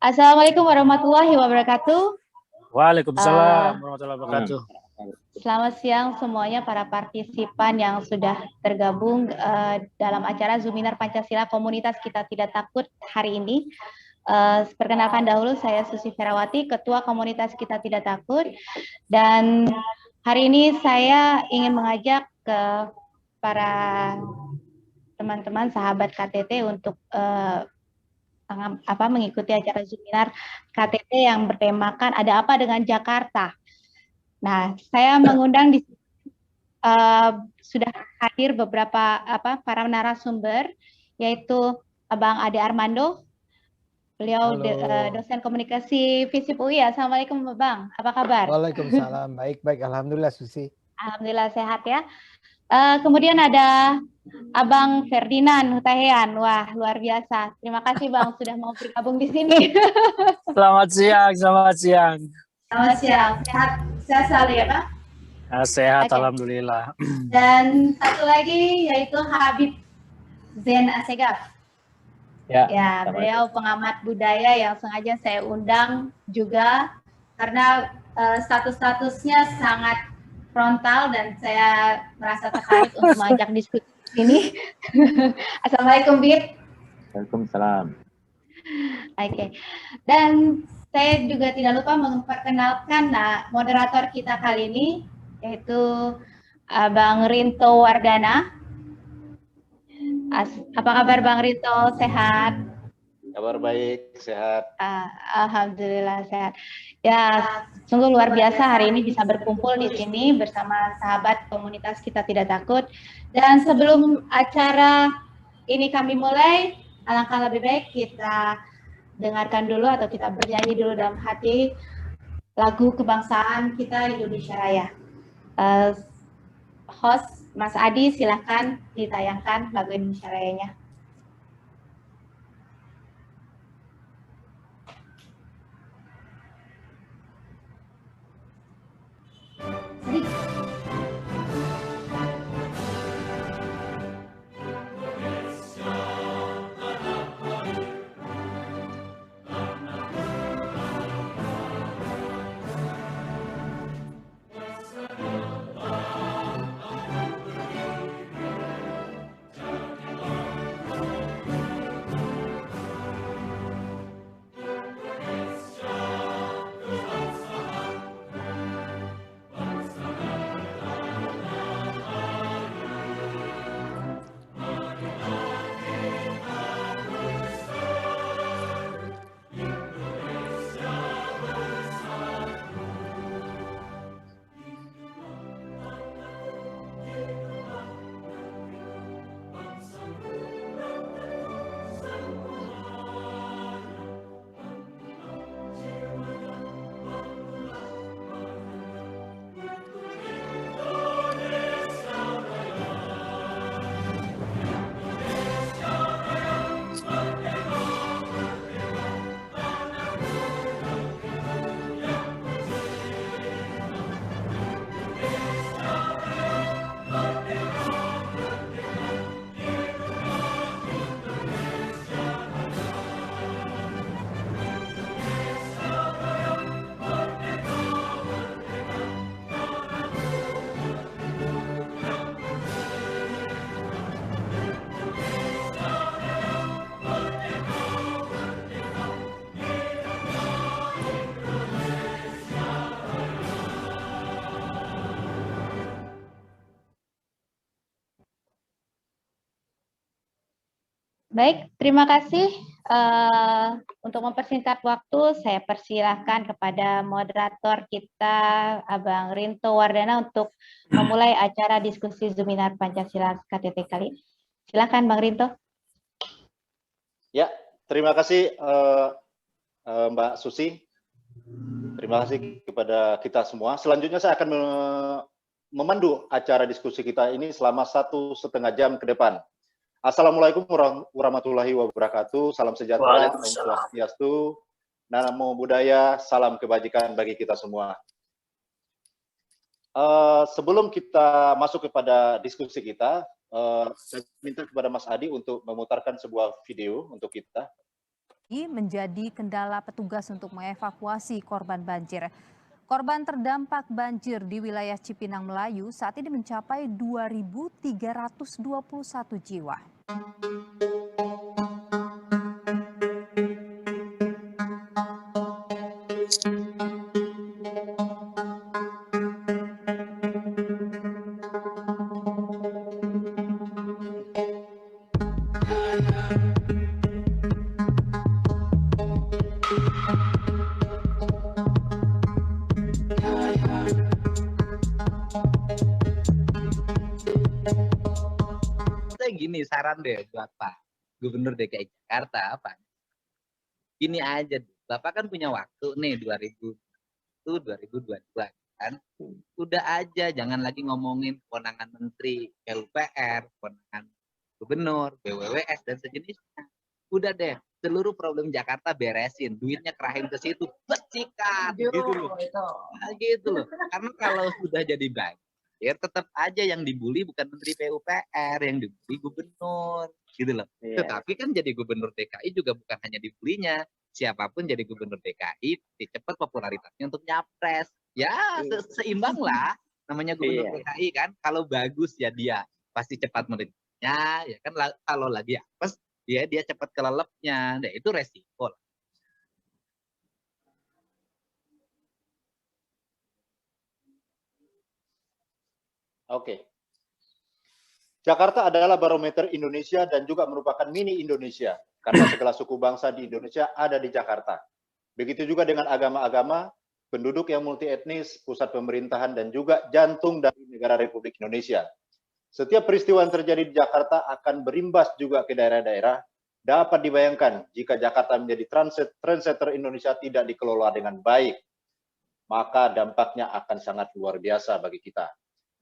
Assalamualaikum warahmatullahi wabarakatuh. Waalaikumsalam warahmatullahi wabarakatuh. Selamat siang semuanya para partisipan yang sudah tergabung dalam acara Zoominar Pancasila Komunitas Kita Tidak Takut hari ini. Perkenalkan dahulu, saya Susi Ferawati, Ketua Komunitas Kita Tidak Takut. Dan hari ini saya ingin mengajak ke para teman-teman sahabat KTT untuk mengikuti acara Zoominar KTT yang bertemakan Ada Apa Dengan Jakarta. Nah, saya mengundang di sudah hadir beberapa para narasumber, yaitu Abang Ade Armando, beliau dosen komunikasi FISIP UI. Assalamualaikum Bang, apa kabar? Waalaikumsalam, baik, alhamdulillah Susi. Alhamdulillah sehat ya. Kemudian ada Abang Ferdinand Hutahian. Wah, luar biasa. Terima kasih Bang sudah mau bergabung di sini. Selamat siang. Selamat siang. Sehat selalu ya Bang? Sehat, okay. Alhamdulillah. Dan satu lagi yaitu Habib Zain Assegaf. Ya, beliau pengamat budaya yang sengaja saya undang juga karena statusnya sangat frontal dan saya merasa tertarik untuk mengajak diskusi ini. Assalamualaikum Bib. Waalaikumsalam. Oke. Dan saya juga tidak lupa memperkenalkan moderator kita kali ini, yaitu Bang Rinto Wardana. Apa kabar Bang Rinto? Sehat? Kabar baik, sehat. Alhamdulillah sehat. Ya, sungguh luar biasa hari ini bisa berkumpul di sini bersama sahabat komunitas Kita Tidak Takut. Dan sebelum acara ini kami mulai, alangkah lebih baik kita dengarkan dulu atau kita bernyanyi dulu dalam hati lagu kebangsaan kita Indonesia Raya. Host Mas Adi, silahkan ditayangkan lagu Indonesia Rayanya. Baik, terima kasih. Untuk mempersingkat waktu, saya persilahkan kepada moderator kita, Abang Rinto Wardana, untuk memulai acara diskusi Zoominar Pancasila KTT kali ini. Silakan, Bang Rinto. Ya, terima kasih Mbak Susi. Terima kasih kepada kita semua. Selanjutnya saya akan memandu acara diskusi kita ini selama 1,5 jam ke depan. Assalamualaikum warahmatullahi wabarakatuh. Salam sejahtera, Om Swastiastu, Namo Buddhaya, salam kebajikan bagi kita semua. Sebelum kita masuk kepada diskusi kita, saya minta kepada Mas Adi untuk memutarkan sebuah video untuk kita. menjadi kendala petugas untuk mengevakuasi korban banjir. Korban terdampak banjir di wilayah Cipinang Melayu saat ini mencapai 2.321 jiwa. Gini, saran deh buat Pak Gubernur DKI Jakarta, Pak. Gini aja, Bapak kan punya waktu nih 2022 kan. Udah aja, jangan lagi ngomongin kewenangan Menteri PUPR, kewenangan Gubernur, BWWS dan sejenisnya. Udah deh, seluruh problem Jakarta beresin, duitnya kerahin ke situ, bersihkan gitu loh. Nah, gitu loh. Karena kalau sudah jadi bank, ya tetap aja yang dibully bukan Menteri PUPR, yang dibully Gubernur, gitu loh. Iya. Tetapi kan jadi Gubernur DKI juga bukan hanya dibulinya, siapapun jadi Gubernur DKI, cepat popularitasnya untuk nyapres. Ya seimbang lah, namanya Gubernur DKI kan. Kalau bagus ya dia pasti cepat merintahnya, ya kan. Kalau lagi apes, dia cepat kelelepnya, nah itu resiko lah. Oke. Jakarta adalah barometer Indonesia dan juga merupakan mini Indonesia, karena segala suku bangsa di Indonesia ada di Jakarta. Begitu juga dengan agama-agama, penduduk yang multi etnis, pusat pemerintahan, dan juga jantung dari negara Republik Indonesia. Setiap peristiwa yang terjadi di Jakarta akan berimbas juga ke daerah-daerah. Dapat dibayangkan jika Jakarta menjadi trendsetter Indonesia tidak dikelola dengan baik, maka dampaknya akan sangat luar biasa bagi kita.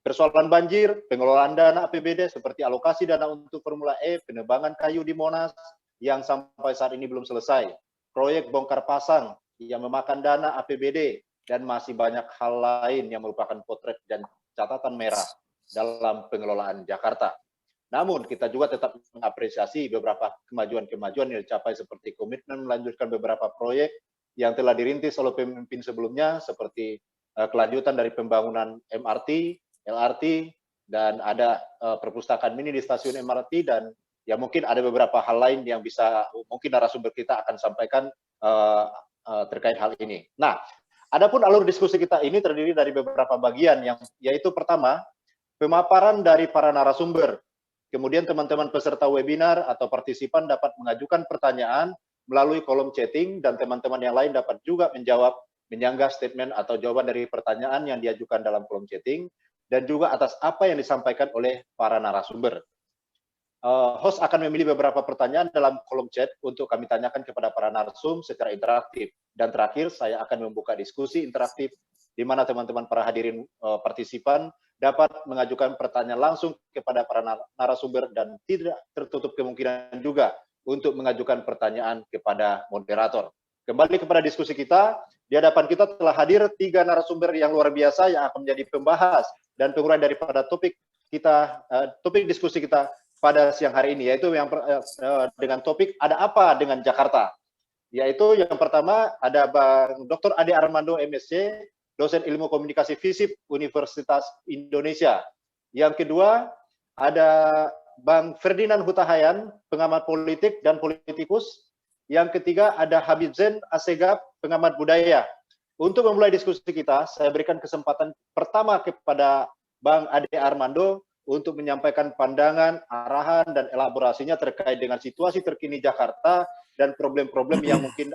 Persoalan banjir, pengelolaan dana APBD seperti alokasi dana untuk Formula E, penebangan kayu di Monas yang sampai saat ini belum selesai, proyek bongkar pasang yang memakan dana APBD, dan masih banyak hal lain yang merupakan potret dan catatan merah dalam pengelolaan Jakarta. Namun kita juga tetap mengapresiasi beberapa kemajuan-kemajuan yang dicapai seperti komitmen melanjutkan beberapa proyek yang telah dirintis oleh pemimpin sebelumnya seperti kelanjutan dari pembangunan MRT, LRT, dan ada perpustakaan mini di stasiun MRT, dan ya mungkin ada beberapa hal lain yang bisa mungkin narasumber kita akan sampaikan terkait hal ini. Nah, adapun alur diskusi kita ini terdiri dari beberapa bagian, yaitu pertama, pemaparan dari para narasumber. Kemudian teman-teman peserta webinar atau partisipan dapat mengajukan pertanyaan melalui kolom chatting, dan teman-teman yang lain dapat juga menjawab, menyanggah statement atau jawaban dari pertanyaan yang diajukan dalam kolom chatting, dan juga atas apa yang disampaikan oleh para narasumber. Host akan memilih beberapa pertanyaan dalam kolom chat untuk kami tanyakan kepada para narsum secara interaktif. Dan terakhir, saya akan membuka diskusi interaktif di mana teman-teman para hadirin partisipan dapat mengajukan pertanyaan langsung kepada para narasumber dan tidak tertutup kemungkinan juga untuk mengajukan pertanyaan kepada moderator. Kembali kepada diskusi kita, di hadapan kita telah hadir 3 narasumber yang luar biasa yang akan menjadi pembahas dan penguraian daripada topik kita, topik diskusi kita pada siang hari ini, yaitu yang dengan topik ada apa dengan Jakarta. Yaitu yang pertama ada Bang Dr. Ade Armando MSc, dosen ilmu komunikasi FISIP Universitas Indonesia. Yang kedua ada Bang Ferdinand Hutahayan, pengamat politik dan politikus. Yang ketiga ada Habib Zain Assegaf, pengamat budaya. Untuk memulai diskusi kita, saya berikan kesempatan pertama kepada Bang Ade Armando untuk menyampaikan pandangan, arahan, dan elaborasinya terkait dengan situasi terkini Jakarta dan problem-problem yang mungkin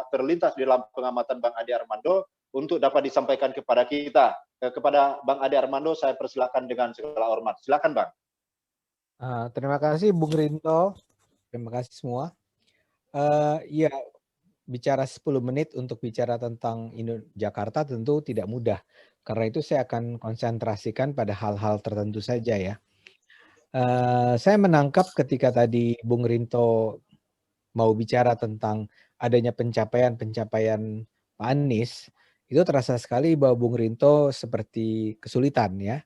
terlintas di dalam pengamatan Bang Ade Armando untuk dapat disampaikan kepada kita. Kepada Bang Ade Armando, saya persilakan dengan segala hormat. Silakan, Bang. Terima kasih Bung Rinto. Terima kasih semua. Ya, bicara 10 menit untuk bicara tentang Jakarta tentu tidak mudah. Karena itu saya akan konsentrasikan pada hal-hal tertentu saja ya. Saya menangkap ketika tadi Bung Rinto mau bicara tentang adanya pencapaian-pencapaian Pak Anies, itu terasa sekali bahwa Bung Rinto seperti kesulitan ya.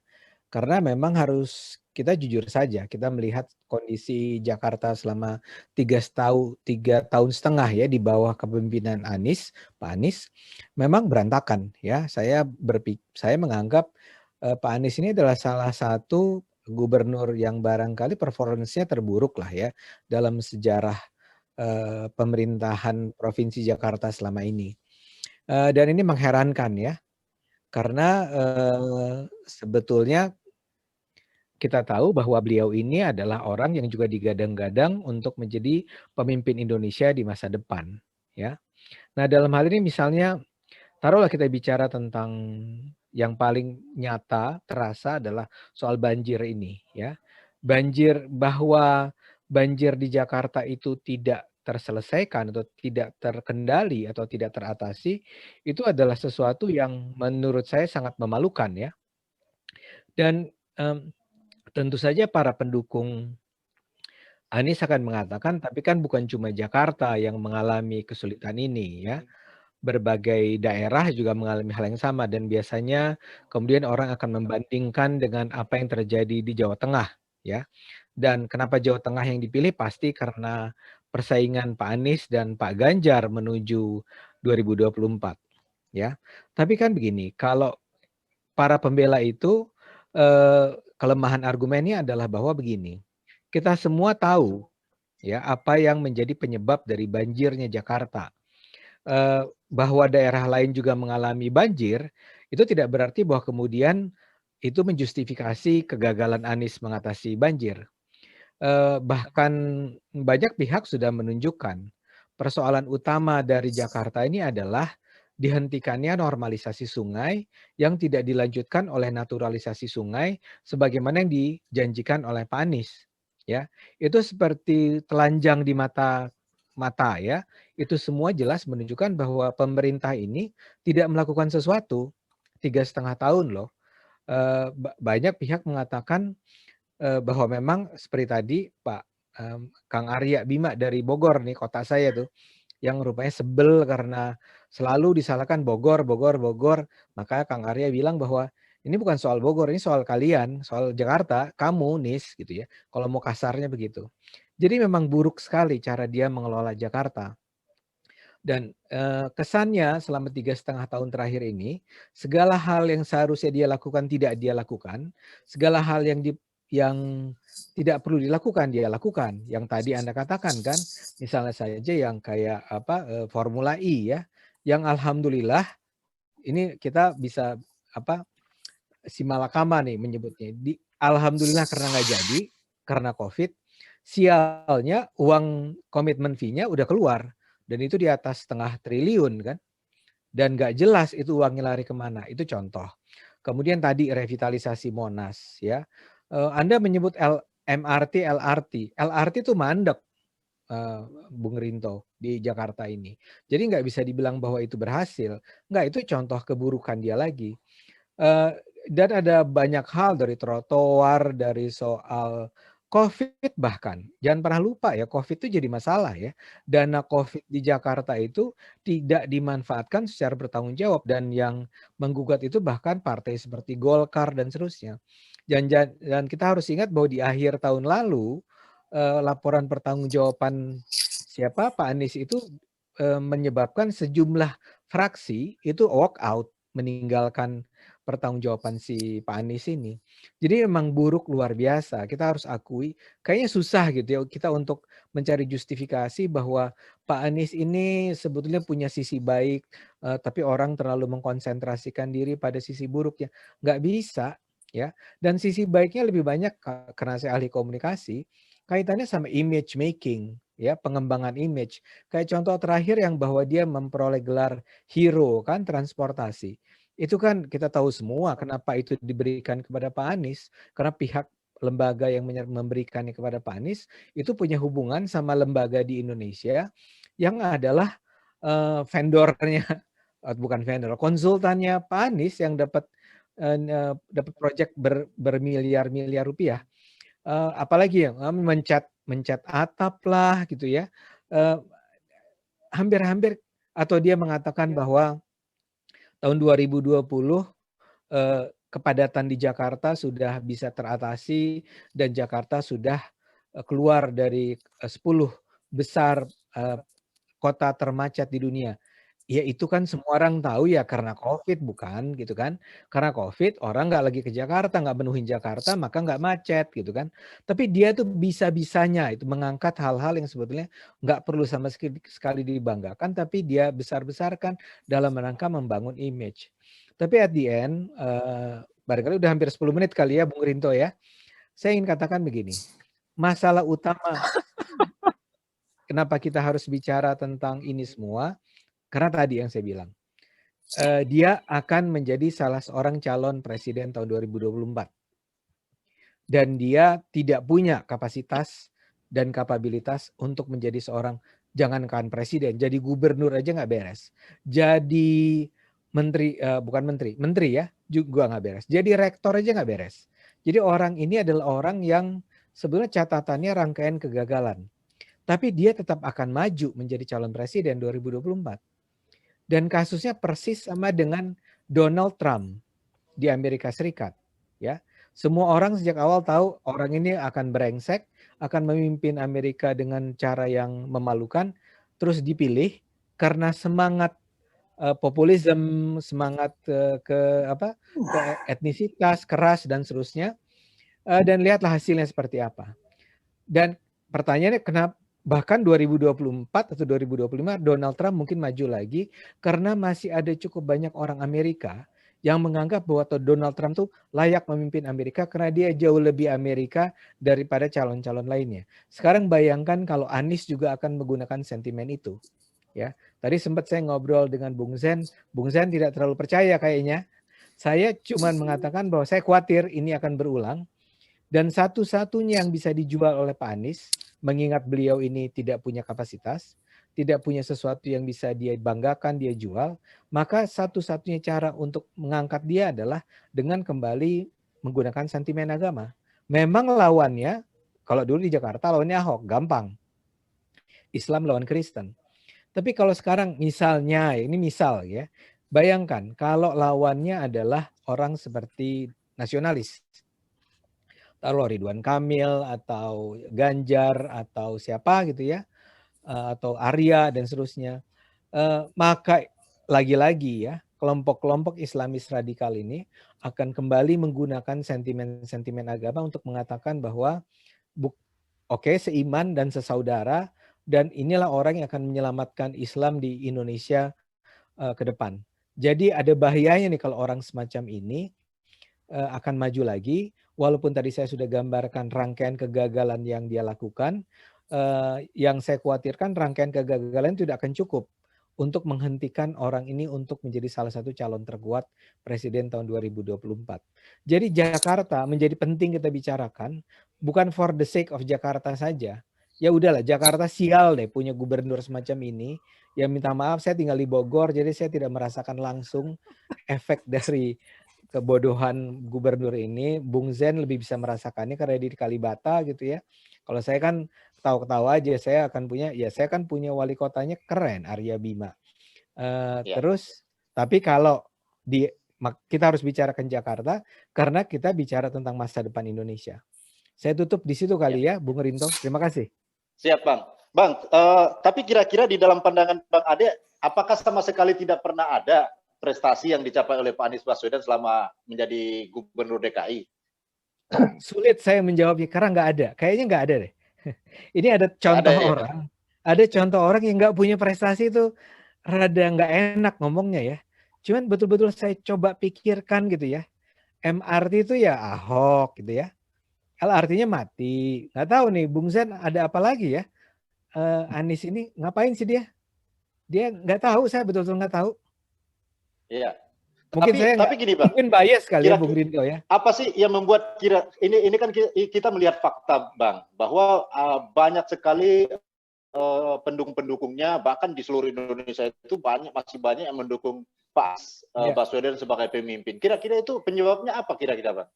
Karena memang harus kita jujur saja, kita melihat kondisi Jakarta selama 3,5 tahun ya di bawah kepemimpinan Pak Anies, memang berantakan ya. Saya menganggap Pak Anies ini adalah salah satu gubernur yang barangkali performance-nya terburuk lah ya dalam sejarah pemerintahan Provinsi Jakarta selama ini. Dan ini mengherankan ya, karena sebetulnya kita tahu bahwa beliau ini adalah orang yang juga digadang-gadang untuk menjadi pemimpin Indonesia di masa depan, ya. Nah, dalam hal ini misalnya, taruhlah kita bicara tentang yang paling nyata terasa adalah soal banjir ini, ya. Bahwa banjir di Jakarta itu tidak terselesaikan atau tidak terkendali atau tidak teratasi, itu adalah sesuatu yang menurut saya sangat memalukan, ya. Dan tentu saja para pendukung Anies akan mengatakan, tapi kan bukan cuma Jakarta yang mengalami kesulitan ini ya. Berbagai daerah juga mengalami hal yang sama dan biasanya kemudian orang akan membandingkan dengan apa yang terjadi di Jawa Tengah ya. Dan kenapa Jawa Tengah yang dipilih pasti karena persaingan Pak Anies dan Pak Ganjar menuju 2024 ya. Tapi kan begini, kalau para pembela itu kelemahan argumennya adalah bahwa begini, kita semua tahu ya apa yang menjadi penyebab dari banjirnya Jakarta. Bahwa daerah lain juga mengalami banjir, itu tidak berarti bahwa kemudian itu menjustifikasi kegagalan Anies mengatasi banjir. Bahkan banyak pihak sudah menunjukkan persoalan utama dari Jakarta ini adalah dihentikannya normalisasi sungai yang tidak dilanjutkan oleh naturalisasi sungai sebagaimana yang dijanjikan oleh Pak Anies. Ya, itu seperti telanjang di mata ya. Itu semua jelas menunjukkan bahwa pemerintah ini tidak melakukan sesuatu 3,5 tahun loh. Banyak pihak mengatakan bahwa memang seperti tadi Pak Kang Arya Bima dari Bogor nih, kota saya tuh, yang rupanya sebel karena selalu disalahkan Bogor. Maka Kang Arya bilang bahwa ini bukan soal Bogor, ini soal kalian, soal Jakarta, kamu Nis gitu ya. Kalau mau kasarnya begitu. Jadi memang buruk sekali cara dia mengelola Jakarta. Dan kesannya selama 3,5 tahun terakhir ini, segala hal yang seharusnya dia lakukan tidak dia lakukan, segala hal yang tidak perlu dilakukan dia lakukan. Yang tadi Anda katakan kan, misalnya saja yang kayak Formula E ya, yang alhamdulillah ini kita bisa simalakama nih menyebutnya. Alhamdulillah karena nggak jadi, karena COVID, sialnya uang komitmen fee-nya udah keluar. Dan itu di atas 0,5 triliun kan. Dan nggak jelas itu uangnya lari kemana. Itu contoh. Kemudian tadi revitalisasi Monas ya. Anda menyebut MRT, LRT. LRT itu mandek, Bung Rinto, di Jakarta ini. Jadi nggak bisa dibilang bahwa itu berhasil. Nggak, itu contoh keburukan dia lagi. Dan ada banyak hal dari trotoar, dari soal COVID bahkan. Jangan pernah lupa ya, COVID itu jadi masalah ya. Dana COVID di Jakarta itu tidak dimanfaatkan secara bertanggung jawab. Dan yang menggugat itu bahkan partai seperti Golkar dan seterusnya. Dan kita harus ingat bahwa di akhir tahun lalu, laporan pertanggungjawaban Pak Anies itu menyebabkan sejumlah fraksi itu walk out, meninggalkan pertanggungjawaban si Pak Anies ini. Jadi memang buruk luar biasa. Kita harus akui, kayaknya susah gitu ya kita untuk mencari justifikasi bahwa Pak Anies ini sebetulnya punya sisi baik, tapi orang terlalu mengkonsentrasikan diri pada sisi buruknya. Nggak bisa ya. Dan sisi baiknya lebih banyak, karena saya ahli komunikasi, kaitannya sama image making, ya, pengembangan image. Kayak contoh terakhir yang bahwa dia memperoleh gelar hero kan transportasi. Itu kan kita tahu semua kenapa itu diberikan kepada Pak Anies, karena pihak lembaga yang memberikannya kepada Pak Anies itu punya hubungan sama lembaga di Indonesia yang adalah vendornya, bukan vendor, konsultannya Pak Anies yang dapat proyek bermiliar-miliar rupiah. Apalagi yang mencat atap lah gitu ya. Hampir-hampir, atau dia mengatakan bahwa tahun 2020 kepadatan di Jakarta sudah bisa teratasi dan Jakarta sudah keluar dari 10 besar kota termacet di dunia. Ya itu kan semua orang tahu ya karena COVID bukan gitu kan. Karena COVID orang nggak lagi ke Jakarta, nggak menuhin Jakarta maka nggak macet gitu kan. Tapi dia tuh bisa-bisanya itu mengangkat hal-hal yang sebetulnya nggak perlu sama sekali dibanggakan tapi dia besar-besarkan dalam rangka membangun image. Tapi at the end, barangkali udah hampir 10 menit kali ya Bung Rinto ya. Saya ingin katakan begini, masalah utama kenapa kita harus bicara tentang ini semua, karena tadi yang saya bilang, dia akan menjadi salah seorang calon presiden tahun 2024. Dan dia tidak punya kapasitas dan kapabilitas untuk menjadi seorang, jangankan presiden, jadi gubernur aja nggak beres. Jadi menteri, menteri ya, juga nggak beres. Jadi rektor aja nggak beres. Jadi orang ini adalah orang yang sebenarnya catatannya rangkaian kegagalan. Tapi dia tetap akan maju menjadi calon presiden 2024. Dan kasusnya persis sama dengan Donald Trump di Amerika Serikat. Ya, semua orang sejak awal tahu orang ini akan brengsek, akan memimpin Amerika dengan cara yang memalukan, terus dipilih karena semangat populisme, semangat ke etnisitas keras dan seterusnya. Dan lihatlah hasilnya seperti apa. Dan pertanyaannya kenapa? Bahkan 2024 atau 2025 Donald Trump mungkin maju lagi karena masih ada cukup banyak orang Amerika yang menganggap bahwa Donald Trump tuh layak memimpin Amerika karena dia jauh lebih Amerika daripada calon-calon lainnya. Sekarang bayangkan kalau Anies juga akan menggunakan sentimen itu. Ya, tadi sempat saya ngobrol dengan Bung Zen tidak terlalu percaya kayaknya. Saya cuma mengatakan bahwa saya khawatir ini akan berulang. Dan satu-satunya yang bisa dijual oleh Pak Anies, mengingat beliau ini tidak punya kapasitas, tidak punya sesuatu yang bisa dia banggakan, dia jual, maka satu-satunya cara untuk mengangkat dia adalah dengan kembali menggunakan sentimen agama. Memang lawannya, kalau dulu di Jakarta lawannya Ahok, gampang. Islam lawan Kristen. Tapi kalau sekarang misalnya, ini misal ya, bayangkan kalau lawannya adalah orang seperti nasionalis. Taruh Ridwan Kamil atau Ganjar atau siapa gitu ya, atau Arya dan seterusnya, maka lagi-lagi ya kelompok-kelompok Islamis radikal ini akan kembali menggunakan sentimen-sentimen agama untuk mengatakan bahwa oke, seiman dan sesaudara dan inilah orang yang akan menyelamatkan Islam di Indonesia ke depan. Jadi ada bahayanya nih kalau orang semacam ini akan maju lagi. Walaupun tadi saya sudah gambarkan rangkaian kegagalan yang dia lakukan, yang saya khawatirkan rangkaian kegagalan itu tidak akan cukup untuk menghentikan orang ini untuk menjadi salah satu calon terkuat presiden tahun 2024. Jadi Jakarta menjadi penting kita bicarakan, bukan for the sake of Jakarta saja. Ya udahlah, Jakarta sial deh punya gubernur semacam ini. Ya minta maaf, saya tinggal di Bogor, jadi saya tidak merasakan langsung efek dari kebodohan gubernur ini. Bung Zen lebih bisa merasakannya karena di Kalibata gitu ya. Kalau saya kan ketawa-ketawa aja, saya kan punya wali kotanya keren, Arya Bima. Terus, tapi kalau kita harus bicarakan Jakarta karena kita bicara tentang masa depan Indonesia. Saya tutup di situ kali ya, Bung Rinto. Terima kasih. Siap, Bang. Bang, tapi kira-kira di dalam pandangan Bang Ade, apakah sama sekali tidak pernah ada prestasi yang dicapai oleh Pak Anies Baswedan selama menjadi Gubernur DKI? Sulit saya menjawabnya karena nggak ada. Kayaknya nggak ada deh. Ini ada contoh orang. Ada contoh orang yang nggak punya prestasi itu rada nggak enak ngomongnya ya. Cuman betul-betul saya coba pikirkan gitu ya. MRT itu ya Ahok gitu ya. LRT-nya mati. Nggak tahu nih Bung Zen ada apa lagi ya. Anies ini ngapain sih dia? Dia nggak tahu, saya betul-betul nggak tahu. Iya. Tapi gini Bang, mungkin bias kali ya Bung Rinto ya. Apa sih yang membuat ini kan kita melihat fakta Bang, bahwa banyak sekali pendukung-pendukungnya bahkan di seluruh Indonesia itu masih banyak yang mendukung Pak Baswedan sebagai pemimpin. Kira-kira itu penyebabnya apa kira-kira Bang?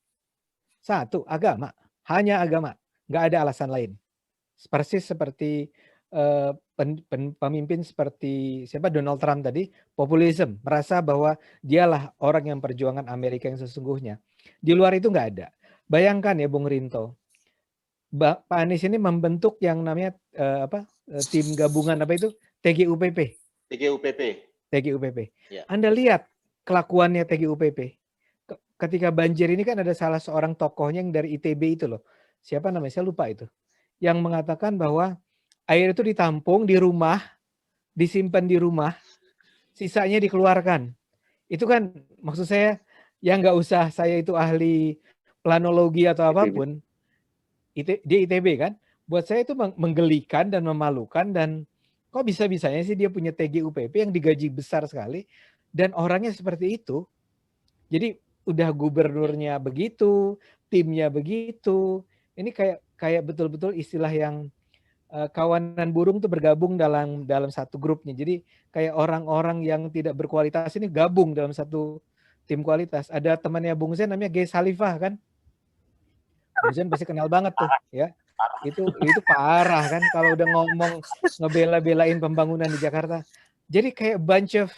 Satu, agama. Hanya agama. Nggak ada alasan lain. Persis seperti pemimpin seperti siapa Donald Trump tadi, populisme, merasa bahwa dialah orang yang perjuangan Amerika yang sesungguhnya. Di luar itu nggak ada. Bayangkan ya Bung Rinto, Pak Anies ini membentuk yang namanya tim gabungan apa itu TGUPP. Ya. Anda lihat kelakuannya TGUPP. Ketika banjir ini kan ada salah seorang tokohnya yang dari ITB itu loh. Siapa namanya? Saya lupa itu. Yang mengatakan bahwa air itu ditampung di rumah, disimpan di rumah, sisanya dikeluarkan. Itu kan maksud saya, ya nggak usah saya itu ahli planologi atau apapun. Dia ITB kan. Buat saya itu menggelikan dan memalukan, dan kok bisa-bisanya sih dia punya TGUPP yang digaji besar sekali dan orangnya seperti itu. Jadi udah gubernurnya begitu, timnya begitu. Ini kayak betul-betul istilah yang kawanan burung tuh bergabung dalam satu grupnya. Jadi kayak orang-orang yang tidak berkualitas ini gabung dalam satu tim kualitas. Ada temannya Bung Zen namanya G. Salifah kan. Bung Zen pasti kenal banget tuh ya. Itu parah kan kalau udah ngomong ngebela-belain pembangunan di Jakarta. Jadi kayak bunch of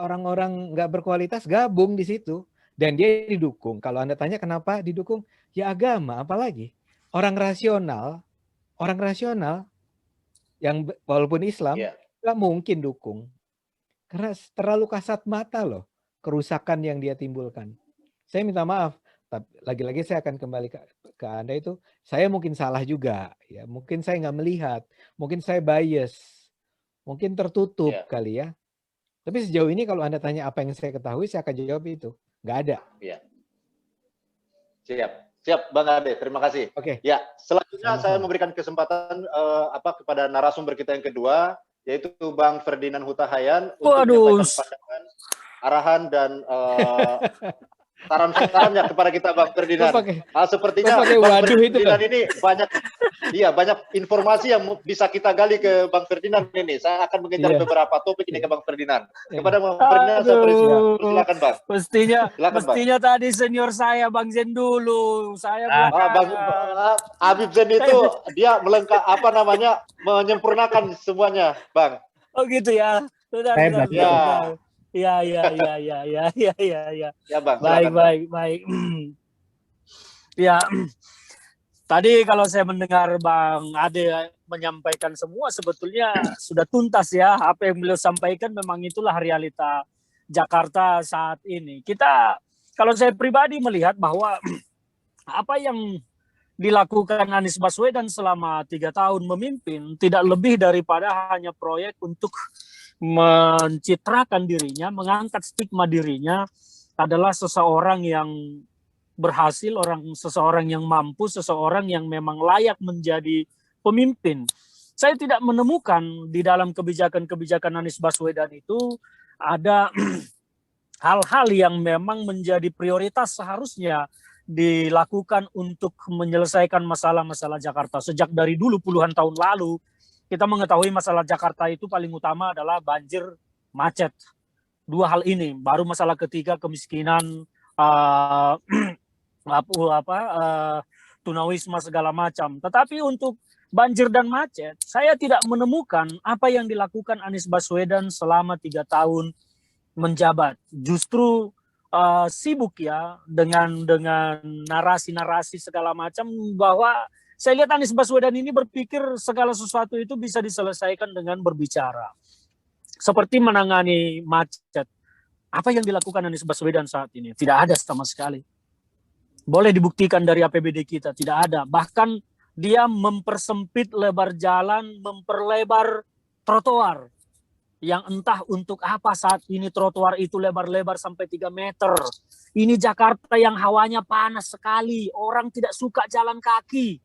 orang-orang nggak berkualitas gabung di situ dan dia didukung. Kalau Anda tanya kenapa didukung? Ya agama, apalagi orang rasional yang walaupun Islam nggak mungkin dukung karena terlalu kasat mata loh kerusakan yang dia timbulkan. Saya minta maaf, tapi lagi-lagi saya akan kembali ke Anda itu. Saya mungkin salah juga, ya mungkin saya nggak melihat, mungkin saya bias, mungkin tertutup kali ya. Tapi sejauh ini kalau Anda tanya apa yang saya ketahui, saya akan jawab itu nggak ada. Ya. Siap, Bang Ade. Terima kasih. Oke. Ya, selanjutnya saya memberikan kesempatan kepada narasumber kita yang kedua, yaitu Bang Ferdinand Huta Hayan untuk menyampaikan pandangan, arahan dan saran-sarannya kepada kita, Bang Ferdinand. Sepertinya Bang Ferdinand ini banyak informasi yang bisa kita gali ke Bang Ferdinand ini. Saya akan mengejar beberapa topik ini ke Bang Ferdinand. Kepada Bang Ferdinand, saya silakan, Bang. Mestinya tadi senior saya Bang Zen dulu. Saya Bang Habib Zen itu dia menyempurnakan semuanya, Bang. Oh gitu ya. Benar. Ya, Bang. Baik. Ya, tadi kalau saya mendengar Bang Ade menyampaikan semua sebetulnya sudah tuntas ya. Apa yang beliau sampaikan memang itulah realita Jakarta saat ini. Kalau saya pribadi melihat bahwa apa yang dilakukan Anies Baswedan selama 3 tahun memimpin tidak lebih daripada hanya proyek untuk mencitrakan dirinya, mengangkat stigma dirinya adalah seseorang yang berhasil, seseorang yang mampu, seseorang yang memang layak menjadi pemimpin. Saya tidak menemukan di dalam kebijakan-kebijakan Anies Baswedan itu ada hal-hal yang memang menjadi prioritas seharusnya dilakukan untuk menyelesaikan masalah-masalah Jakarta. Sejak dari dulu puluhan tahun lalu, kita mengetahui masalah Jakarta itu paling utama adalah banjir, macet. 2 hal ini. Baru masalah ketiga kemiskinan, tunawisma segala macam. Tetapi untuk banjir dan macet, saya tidak menemukan apa yang dilakukan Anies Baswedan selama 3 tahun menjabat. Justru sibuk ya dengan narasi-narasi segala macam bahwa saya lihat Anies Baswedan ini berpikir segala sesuatu itu bisa diselesaikan dengan berbicara. Seperti menangani macet. Apa yang dilakukan Anies Baswedan saat ini? Tidak ada sama sekali. Boleh dibuktikan dari APBD kita, tidak ada. Bahkan dia mempersempit lebar jalan, memperlebar trotoar. Yang entah untuk apa saat ini trotoar itu lebar-lebar sampai 3 meter. Ini Jakarta yang hawanya panas sekali. Orang tidak suka jalan kaki.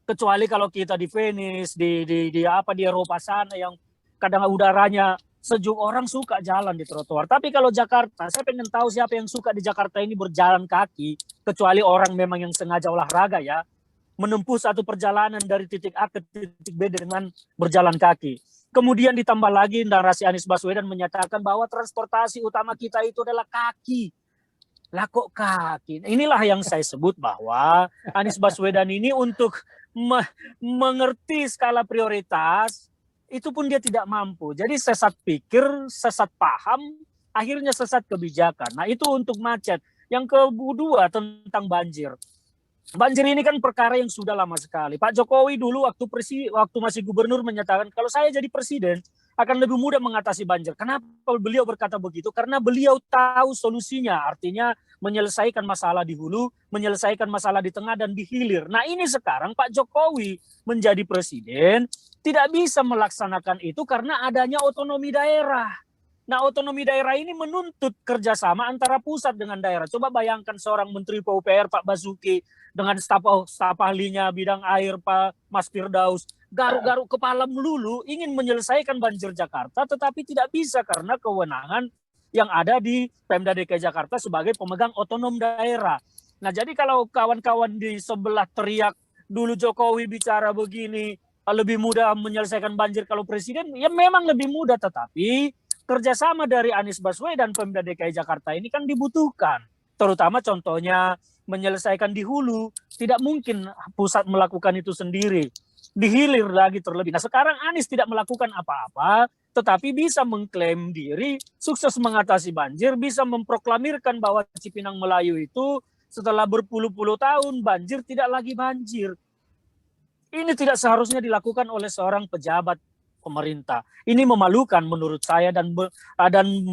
Kecuali kalau kita di Venice, di Eropa sana yang kadang udaranya sejuk, orang suka jalan di trotoar. Tapi kalau Jakarta, saya pengen tahu siapa yang suka di Jakarta ini berjalan kaki, kecuali orang memang yang sengaja olahraga ya, menempuh satu perjalanan dari titik A ke titik B dengan berjalan kaki. Kemudian ditambah lagi narasi Anies Baswedan menyatakan bahwa transportasi utama kita itu adalah kaki. Lah kok kaki? Inilah yang saya sebut bahwa Anies Baswedan ini untuk mengerti skala prioritas, itu pun dia tidak mampu. Jadi sesat pikir, sesat paham, akhirnya sesat kebijakan. Nah itu untuk macet. Yang kedua tentang banjir. Banjir ini kan perkara yang sudah lama sekali. Pak Jokowi dulu waktu masih gubernur menyatakan kalau saya jadi presiden akan lebih mudah mengatasi banjir. Kenapa beliau berkata begitu? Karena beliau tahu solusinya, artinya menyelesaikan masalah di hulu, menyelesaikan masalah di tengah dan di hilir. Nah ini sekarang Pak Jokowi menjadi presiden tidak bisa melaksanakan itu karena adanya otonomi daerah. Nah otonomi daerah ini menuntut kerjasama antara pusat dengan daerah. Coba bayangkan seorang Menteri PUPR Pak Basuki dengan staf ahlinya bidang air Pak Mas Firdaus, garuk-garuk kepala melulu ingin menyelesaikan banjir Jakarta, tetapi tidak bisa karena kewenangan yang ada di Pemda DKI Jakarta sebagai pemegang otonom daerah. Nah jadi kalau kawan-kawan di sebelah teriak dulu Jokowi bicara begini, lebih mudah menyelesaikan banjir kalau presiden, ya memang lebih mudah, tetapi kerjasama dari Anies Baswedan dan Pemda DKI Jakarta ini kan dibutuhkan. Terutama contohnya menyelesaikan di hulu, tidak mungkin pusat melakukan itu sendiri. Di hilir lagi terlebih. Nah sekarang Anies tidak melakukan apa-apa, tetapi bisa mengklaim diri, sukses mengatasi banjir, bisa memproklamirkan bahwa Cipinang Melayu itu setelah berpuluh-puluh tahun banjir tidak lagi banjir. Ini tidak seharusnya dilakukan oleh seorang pejabat pemerintah. Ini memalukan menurut saya dan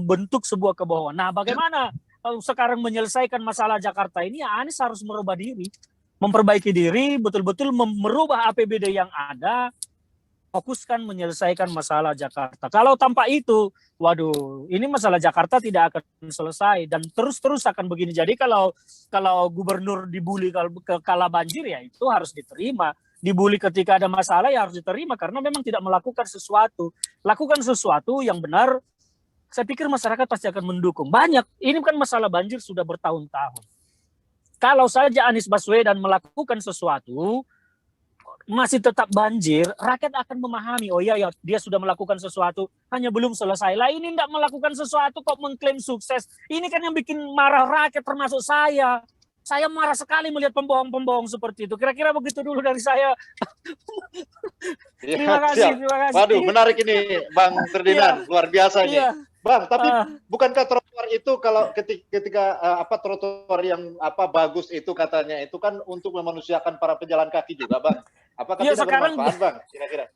bentuk sebuah kebohongan. Nah bagaimana sekarang menyelesaikan masalah Jakarta ini? Ya Anies harus merubah diri, memperbaiki diri, betul-betul merubah APBD yang ada, fokuskan menyelesaikan masalah Jakarta. Kalau tanpa itu, waduh, ini masalah Jakarta tidak akan selesai dan terus akan begini. Jadi kalau gubernur dibully kala banjir ya itu harus diterima. Dibully ketika ada masalah ya harus diterima karena memang tidak melakukan sesuatu. Lakukan sesuatu yang benar, saya pikir masyarakat pasti akan mendukung. Banyak, ini kan masalah banjir sudah bertahun-tahun. Kalau saja Anies Baswedan melakukan sesuatu, masih tetap banjir, rakyat akan memahami, oh iya ya dia sudah melakukan sesuatu, hanya belum selesai. Lah ini tidak melakukan sesuatu kok mengklaim sukses. Ini kan yang bikin marah rakyat termasuk saya. Saya marah sekali melihat pembohong-pembohong seperti itu. Kira-kira begitu dulu dari saya. Terima kasih. Waduh, menarik ini Bang Ferdinand, luar biasa ini. Bang, tapi bukankah trotoar itu kalau ketika trotoar yang bagus itu katanya itu kan untuk memanusiakan para pejalan kaki juga, Bang? Apakah tidak bermanfaat, Bang? Kira-kira.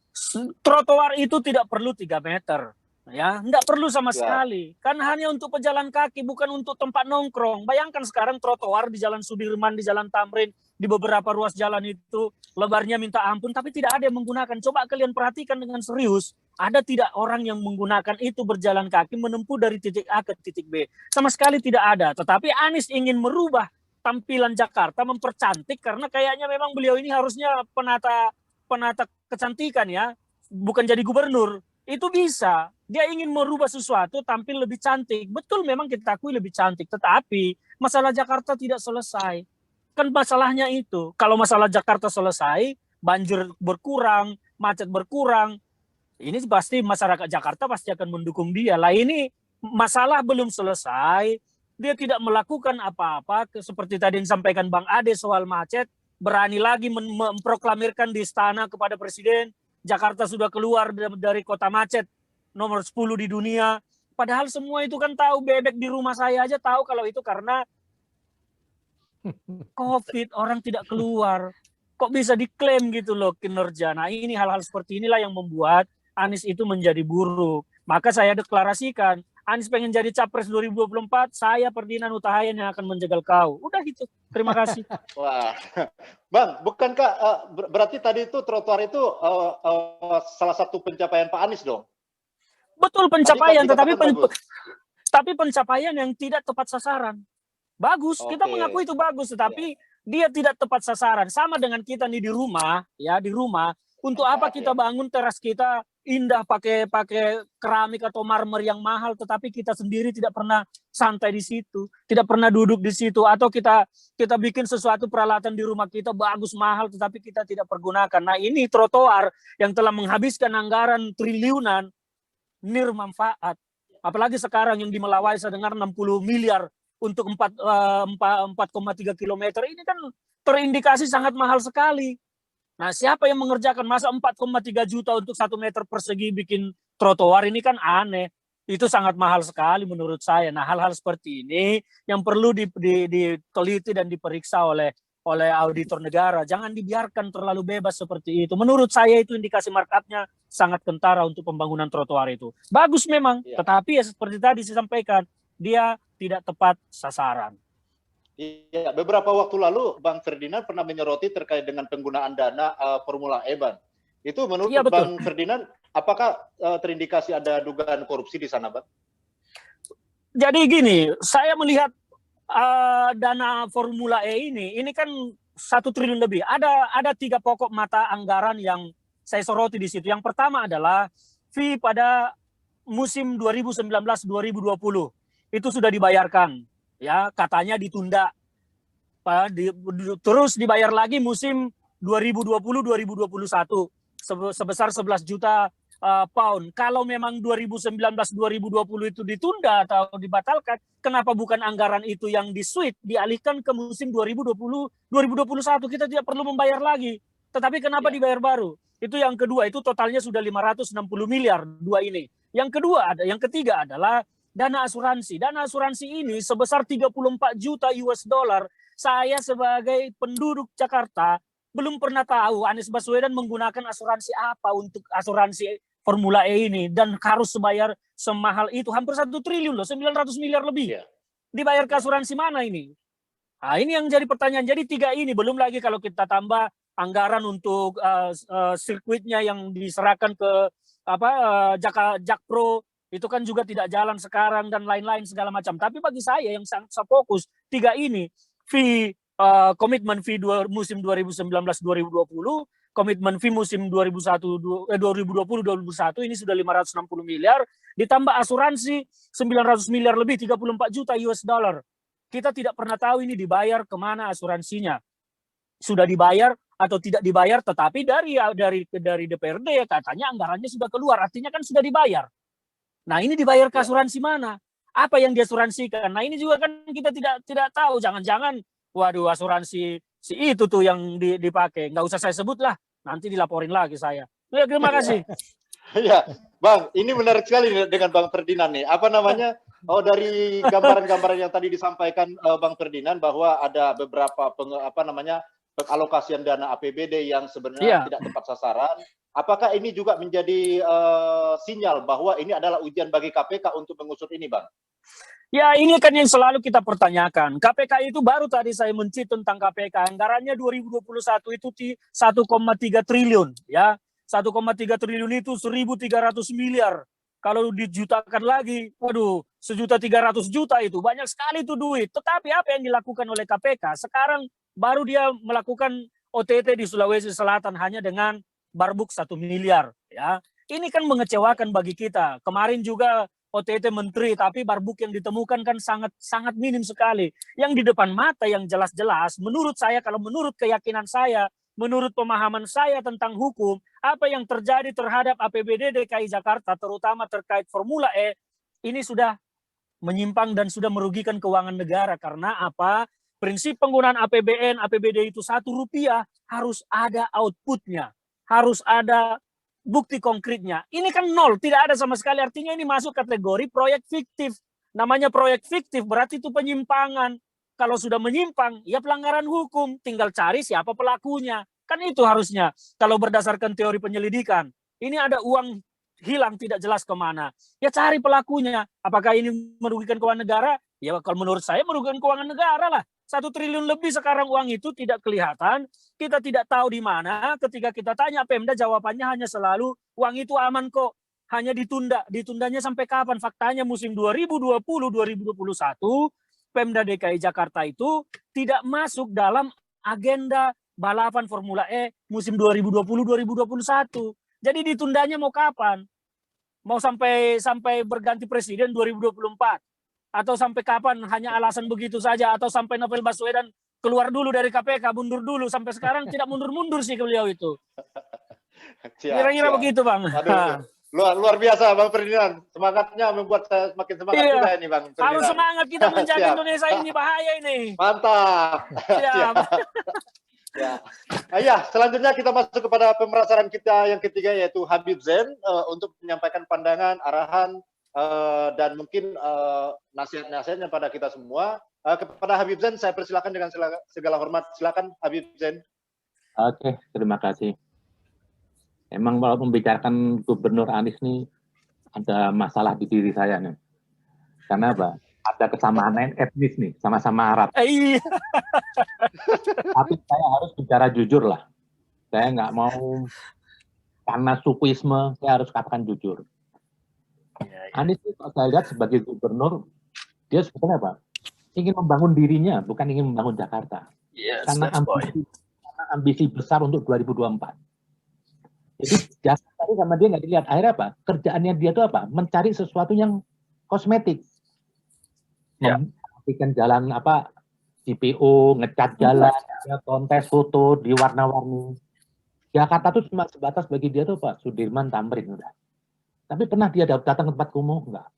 Trotoar itu tidak perlu 3 meter. Ya, enggak perlu sama sekali. Kan hanya untuk pejalan kaki, bukan untuk tempat nongkrong. Bayangkan sekarang trotoar di Jalan Sudirman, di Jalan Tamrin, di beberapa ruas jalan itu lebarnya minta ampun, tapi tidak ada yang menggunakan. Coba kalian perhatikan dengan serius, ada tidak orang yang menggunakan itu berjalan kaki menempuh dari titik A ke titik B? Sama sekali tidak ada. Tetapi Anies ingin merubah tampilan Jakarta, mempercantik, karena kayaknya memang beliau ini harusnya penata kecantikan ya, bukan jadi gubernur. Itu bisa. Dia ingin merubah sesuatu tampil lebih cantik. Betul memang kita akui lebih cantik. Tetapi masalah Jakarta tidak selesai. Kan masalahnya itu. Kalau masalah Jakarta selesai, banjir berkurang, macet berkurang, ini pasti masyarakat Jakarta pasti akan mendukung dia. Lah ini masalah belum selesai. Dia tidak melakukan apa-apa. Seperti tadi yang disampaikan Bang Ade soal macet. Berani lagi memproklamirkan di istana kepada Presiden. Jakarta sudah keluar dari kota macet nomor 10 di dunia. Padahal semua itu kan tahu, bebek di rumah saya aja tahu kalau itu karena COVID, orang tidak keluar. Kok bisa diklaim gitu loh kinerja. Nah ini hal-hal seperti inilah yang membuat Anies itu menjadi buruk. Maka saya deklarasikan, Anies pengen jadi capres 2024, saya Ferdinand Huta Hayan yang akan menjegal kau. Udah gitu. Terima kasih. Wah, Bang, bukankah berarti tadi itu trotoar itu salah satu pencapaian Pak Anies dong? Betul pencapaian, tapi pencapaian yang tidak tepat sasaran. Bagus, kita mengakui itu bagus, tetapi dia tidak tepat sasaran. Sama dengan kita nih di rumah, ya di rumah. Untuk apa kita bangun teras kita indah pakai keramik atau marmer yang mahal, tetapi kita sendiri tidak pernah santai di situ, tidak pernah duduk di situ, atau kita bikin sesuatu peralatan di rumah kita bagus mahal, tetapi kita tidak pergunakan. Nah ini trotoar yang telah menghabiskan anggaran triliunan, nirmanfaat. Apalagi sekarang yang di Melawai saya dengar 60 miliar untuk 4,3 kilometer, ini kan terindikasi sangat mahal sekali. Nah, siapa yang mengerjakan? Masa 4,3 juta untuk 1 meter persegi bikin trotoar, ini kan aneh. Itu sangat mahal sekali menurut saya. Nah, hal-hal seperti ini yang perlu diteliti dan diperiksa oleh auditor negara. Jangan dibiarkan terlalu bebas seperti itu. Menurut saya itu indikasi markupnya sangat kentara untuk pembangunan trotoar itu. Bagus memang, tetapi ya seperti tadi saya sampaikan, dia tidak tepat sasaran. Iya, beberapa waktu lalu Bang Ferdinand pernah menyoroti terkait dengan penggunaan dana Formula E, Bang. Itu menurut Bang Ferdinand, apakah terindikasi ada dugaan korupsi di sana, Bang? Jadi gini, saya melihat dana Formula E ini kan 1 triliun lebih. Ada 3 pokok mata anggaran yang saya soroti di situ. Yang pertama adalah fee pada musim 2019-2020 itu sudah dibayarkan, ya katanya ditunda, terus dibayar lagi musim 2020-2021 sebesar 11 juta pound. Kalau memang 2019-2020 itu ditunda atau dibatalkan, kenapa bukan anggaran itu yang dialihkan ke musim 2020-2021? Kita tidak perlu membayar lagi. Tetapi kenapa dibayar baru? Itu yang kedua, itu totalnya sudah 560 miliar dua ini. Yang ketiga adalah dana asuransi. Dana asuransi ini sebesar 34 juta US dollar. Saya sebagai penduduk Jakarta belum pernah tahu Anies Baswedan menggunakan asuransi apa untuk asuransi Formula E ini, dan harus bayar semahal itu, hampir 1 triliun loh, 900 miliar lebih. Dibayar ke asuransi mana ini? Nah, ini yang jadi pertanyaan. Jadi 3 ini, belum lagi kalau kita tambah anggaran untuk sirkuitnya yang diserahkan ke Jakpro, itu kan juga tidak jalan sekarang dan lain-lain segala macam. Tapi bagi saya yang sangat fokus 3 ini, fee komitmen fee musim 2019-2020, komitmen fee musim 2020-2021 ini sudah 560 miliar, ditambah asuransi 900 miliar lebih, 34 juta US dollar. Kita tidak pernah tahu ini dibayar kemana asuransinya. Sudah dibayar atau tidak dibayar, tetapi dari DPRD katanya anggarannya sudah keluar, artinya kan sudah dibayar. Nah, ini dibayar ke asuransi mana? Apa yang diasuransikan? Nah, ini juga kan kita tidak tahu. Jangan-jangan, waduh, asuransi si itu tuh yang dipakai. Nggak usah saya sebut lah, nanti dilaporin lagi saya. Ya, terima kasih. Ya, Bang, ini menarik sekali dengan Bang Ferdinand nih. Apa namanya? Oh, dari gambaran-gambaran yang tadi disampaikan Bang Ferdinand bahwa ada beberapa pengalokasian dana APBD yang sebenarnya tidak tepat sasaran. Apakah ini juga menjadi sinyal bahwa ini adalah ujian bagi KPK untuk mengusut ini, Bang? Ya, ini kan yang selalu kita pertanyakan. KPK itu baru tadi saya mencit tentang KPK. Anggarannya 2021 itu 1,3 triliun. Ya, 1,3 triliun itu 1.300 miliar. Kalau dijutakan lagi, waduh, 1.300.000.000 itu. Banyak sekali itu duit. Tetapi apa yang dilakukan oleh KPK? Sekarang baru dia melakukan OTT di Sulawesi Selatan hanya dengan barbuk 1 miliar. Ya, ini kan mengecewakan bagi kita. Kemarin juga OTT menteri, tapi barbuk yang ditemukan kan sangat minim sekali. Yang di depan mata yang jelas-jelas, menurut saya, kalau menurut keyakinan saya, menurut pemahaman saya tentang hukum, apa yang terjadi terhadap APBD DKI Jakarta, terutama terkait Formula E, ini sudah menyimpang dan sudah merugikan keuangan negara. Karena apa? Prinsip penggunaan APBN, APBD itu Rp1 harus ada outputnya, harus ada bukti konkretnya. Ini kan nol, tidak ada sama sekali. Artinya ini masuk kategori proyek fiktif. Namanya proyek fiktif berarti itu penyimpangan. Kalau sudah menyimpang, ya pelanggaran hukum. Tinggal cari siapa pelakunya. Kan itu harusnya. Kalau berdasarkan teori penyelidikan. Ini ada uang hilang tidak jelas kemana. Ya cari pelakunya. Apakah ini merugikan keuangan negara? Ya kalau menurut saya merugikan keuangan negara lah. 1 triliun lebih sekarang uang itu tidak kelihatan, kita tidak tahu di mana. Ketika kita tanya Pemda, jawabannya hanya selalu uang itu aman kok, hanya ditunda. Ditundanya sampai kapan? Faktanya musim 2020-2021 Pemda DKI Jakarta itu tidak masuk dalam agenda balapan Formula E musim 2020-2021. Jadi ditundanya mau kapan? Mau sampai berganti presiden 2024? Atau sampai kapan hanya alasan begitu saja, atau sampai Novel Baswedan keluar dulu dari KPK, mundur dulu, sampai sekarang tidak mundur-mundur sih beliau itu. Kira-kira begitu, Bang. Aduh, luar biasa Bang Ferdinand. Semangatnya membuat saya semakin semangat juga ini, Bang Ferdinand. Harus semangat kita menjaga Indonesia ini, bahaya ini. Mantap. Siap. Ya. Ya, selanjutnya kita masuk kepada pemerasaran kita yang ketiga, yaitu Habib Zain untuk menyampaikan pandangan, arahan, dan mungkin nasihat-nasihatnya pada kita semua. Kepada Habib Zain, saya persilakan dengan segala hormat. Silakan Habib Zain. Oke, terima kasih. Emang kalau membicarakan Gubernur Anies nih ada masalah di diri saya nih. Karena apa? Ada kesamaan etnis nih, sama-sama Arab. Iya. Tapi saya harus bicara jujur lah. Saya nggak mau karena sukuisme, saya harus katakan jujur. Anies itu saya lihat sebagai gubernur, dia sebetulnya apa? Ingin membangun dirinya, bukan ingin membangun Jakarta. Yes, karena ambisi besar untuk 2024. Jadi Jakarta ini sama dia nggak dilihat. Akhirnya apa? Kerjaannya dia itu apa? Mencari sesuatu yang kosmetik. Membikin jalan apa? CPO, ngecat jalan, kontes foto, diwarna-warni. Jakarta itu cuma sebatas bagi dia tuh Pak Sudirman, Tamrin udah. Tapi pernah dia datang ke tempat kumuh? Enggak.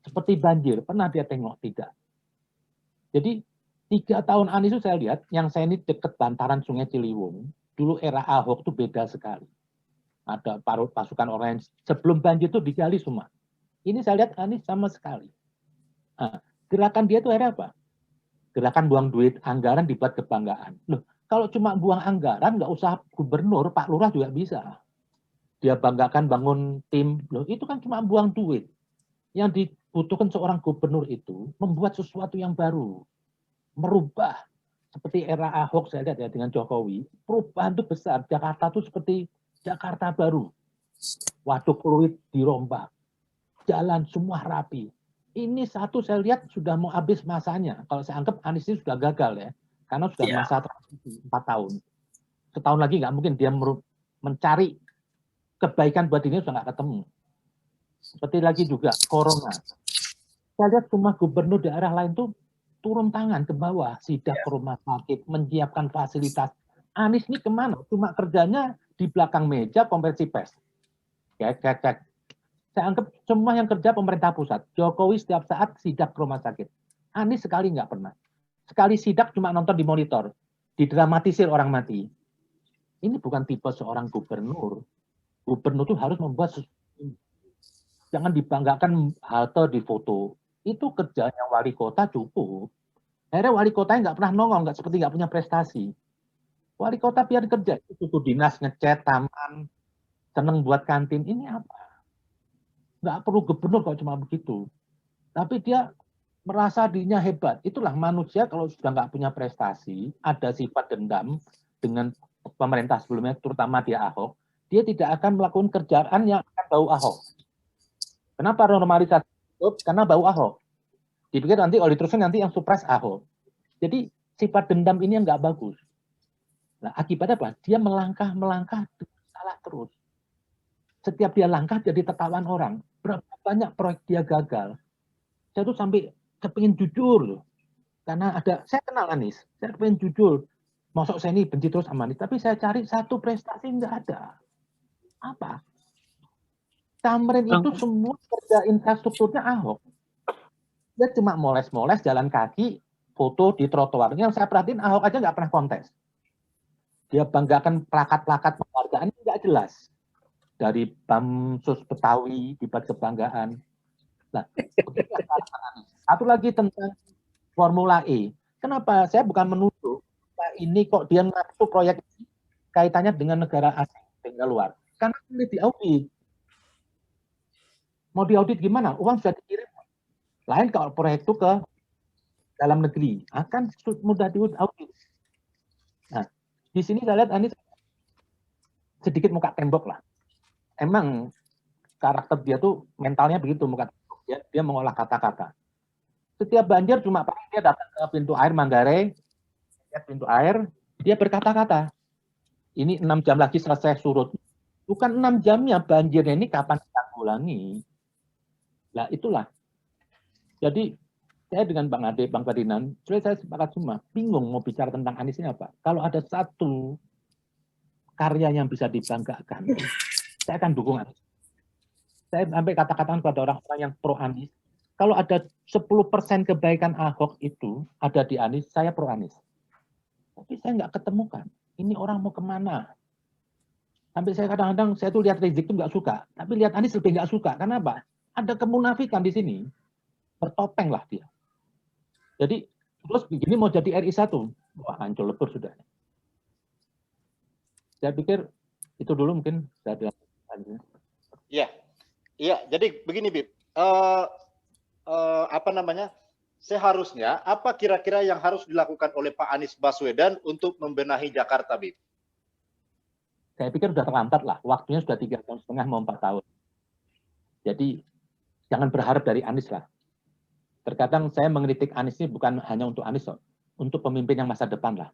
Seperti banjir, pernah dia tengok? Tidak. Jadi 3 tahun Anies itu saya lihat, yang saya ini dekat bantaran Sungai Ciliwung, dulu era Ahok itu beda sekali. Ada pasukan orange, sebelum banjir itu digali semua. Ini saya lihat Anies sama sekali. Nah, gerakan dia itu akhirnya apa? Gerakan buang duit, anggaran dibuat kebanggaan. Loh, kalau cuma buang anggaran, nggak usah gubernur, Pak Lurah juga bisa. Dia banggakan bangun tim, loh itu kan cuma buang duit. Yang dibutuhkan seorang gubernur itu membuat sesuatu yang baru, merubah. Seperti era Ahok saya lihat ya dengan Jokowi, perubahan itu besar. Jakarta itu seperti Jakarta baru. Waduk fluid dirombak, jalan semua rapi. Ini satu saya lihat sudah mau habis masanya. Kalau saya anggap Anies ini sudah gagal ya, karena sudah masa transisi 4 tahun. Setahun lagi nggak mungkin dia mencari kebaikan buat dirinya sudah nggak ketemu. Seperti lagi juga corona. Saya lihat semua gubernur daerah lain tuh turun tangan ke bawah, sidak ke rumah sakit, menyiapkan fasilitas. Anies ini kemana? Cuma kerjanya di belakang meja konferensi pers. Cek. Saya anggap semua yang kerja pemerintah pusat. Jokowi setiap saat sidak ke rumah sakit. Anies sekali nggak pernah. Sekali sidak cuma nonton di monitor. Didramatisir orang mati. Ini bukan tipe seorang gubernur. Gubernur itu harus membuat jangan dibanggakan halte di foto. Itu kerjanya wali kota cukup. Akhirnya wali kotanya nggak pernah nongol, nggak seperti nggak punya prestasi. Wali kota biar kerja. Itu dinas ngecat taman, seneng buat kantin. Ini apa? Nggak perlu gubernur kalau cuma begitu. Tapi dia merasa dirinya hebat. Itulah manusia kalau sudah nggak punya prestasi, ada sifat dendam dengan pemerintah sebelumnya, terutama dia Ahok, dia tidak akan melakukan kerjaan yang akan bau Ahok. Kenapa normalisasi? Karena bau Ahok. Dipikir nanti kalau diterusin nanti yang supres Ahok. Jadi sifat dendam ini yang nggak bagus. Nah, akibatnya apa? Dia melangkah salah terus. Setiap dia langkah jadi tertawan orang. Berapa banyak proyek dia gagal. Saya tuh sampai kepingin jujur loh. Karena saya kenal Anies. Saya kepingin jujur. Masuk saya ini benci terus sama Anies. Tapi saya cari satu prestasi nggak ada. Apa? Tamrin itu semua kerja infrastrukturnya Ahok. Dia cuma moles-moles jalan kaki, foto di trotoar. Yang saya perhatiin Ahok aja nggak pernah kontes. Dia banggakan plakat-plakat penghargaan nggak jelas. Dari Bamsus Betawi dibuat kebanggaan. Nah, satu lagi tentang Formula E. Kenapa saya bukan menuduh ini kok dia ngaku proyek ini kaitannya dengan negara asing, negara luar. Karena ini diaudit. Mau diaudit gimana? Uang sudah dikirim. Lain kalau proyek itu ke dalam negeri, akan mudah diaudit. Nah, di sini saya lihat Anies sedikit muka tembok lah. Emang karakter dia tuh mentalnya begitu, muka tembok. Dia mengolah kata-kata. Setiap banjir cuma paling dia datang ke pintu air Manggarai, lihat pintu air, dia berkata-kata. Ini 6 jam lagi selesai surut. Bukan 6 jamnya banjirnya ini kapan ditanggulangi. Nah itulah. Jadi saya dengan Bang Ade, Bang Ferdinand, saya sepakat semua. Bingung mau bicara tentang Anies ini apa. Kalau ada satu karya yang bisa dibanggakan, saya akan dukung Anies. Saya sampai kata-katakan kepada orang-orang yang pro Anies, kalau ada 10% kebaikan Ahok itu ada di Anies, saya pro Anies. Tapi saya nggak ketemukan. Ini orang mau kemana? Sampai saya kadang-kadang saya tuh lihat Rizik tuh nggak suka, tapi lihat Anies lebih nggak suka. Kenapa? Ada kemunafikan di sini, bertopeng lah dia. Jadi terus begini mau jadi RI 1, wah hancur lebur sudah. Saya pikir itu dulu mungkin saya Iya, iya. Jadi begini, Bib. Apa namanya? Seharusnya apa kira-kira yang harus dilakukan oleh Pak Anies Baswedan untuk membenahi Jakarta, Bib? Saya pikir sudah terlambat lah. Waktunya sudah 3,5 tahun mau 4 tahun. Jadi jangan berharap dari Anies lah. Terkadang saya mengkritik Anies ini bukan hanya untuk Anies, untuk pemimpin yang masa depan lah.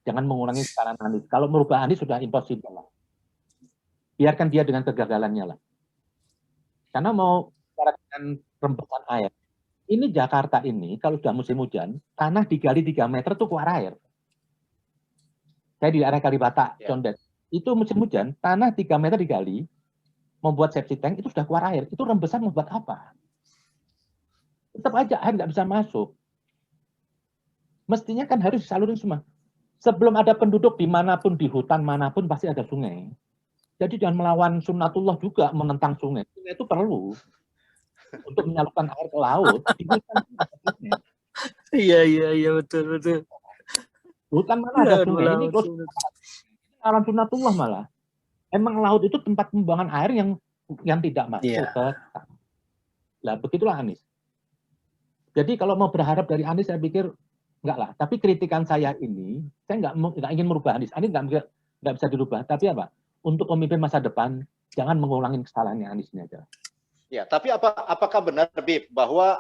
Jangan mengulangi kesalahan Anies. Kalau merubah Anies sudah impossible lah. Biarkan dia dengan kegagalannya lah. Karena mau bicara dengan rembesan air. Ini Jakarta ini kalau sudah musim hujan, tanah digali 3 meter tuh keluar air. Saya di area Kalibata, Condet. Itu musim hujan, tanah 3 meter digali, membuat septic tank, itu sudah keluar air. Itu rembesan membuat apa? Tetap aja air nggak bisa masuk. Mestinya kan harus disalurin semua. Sebelum ada penduduk dimanapun, di hutan manapun, pasti ada sungai. Jadi jangan melawan sunnatullah juga menentang sungai. Sungai itu perlu untuk menyalurkan air ke laut. Iya, betul. Hutan mana ada sungai? Ini alam sunnatullah malah. Emang laut itu tempat pembuangan air yang tidak masuk ke. Lah begitulah Anies. Jadi kalau mau berharap dari Anies, saya pikir enggak lah. Tapi kritikan saya ini, saya nggak ingin merubah Anies. Anies nggak bisa dirubah. Tapi apa? Untuk pemimpin masa depan, jangan mengulangi kesalahannya Anies ini aja. Ya, tapi apakah benar, Bib, bahwa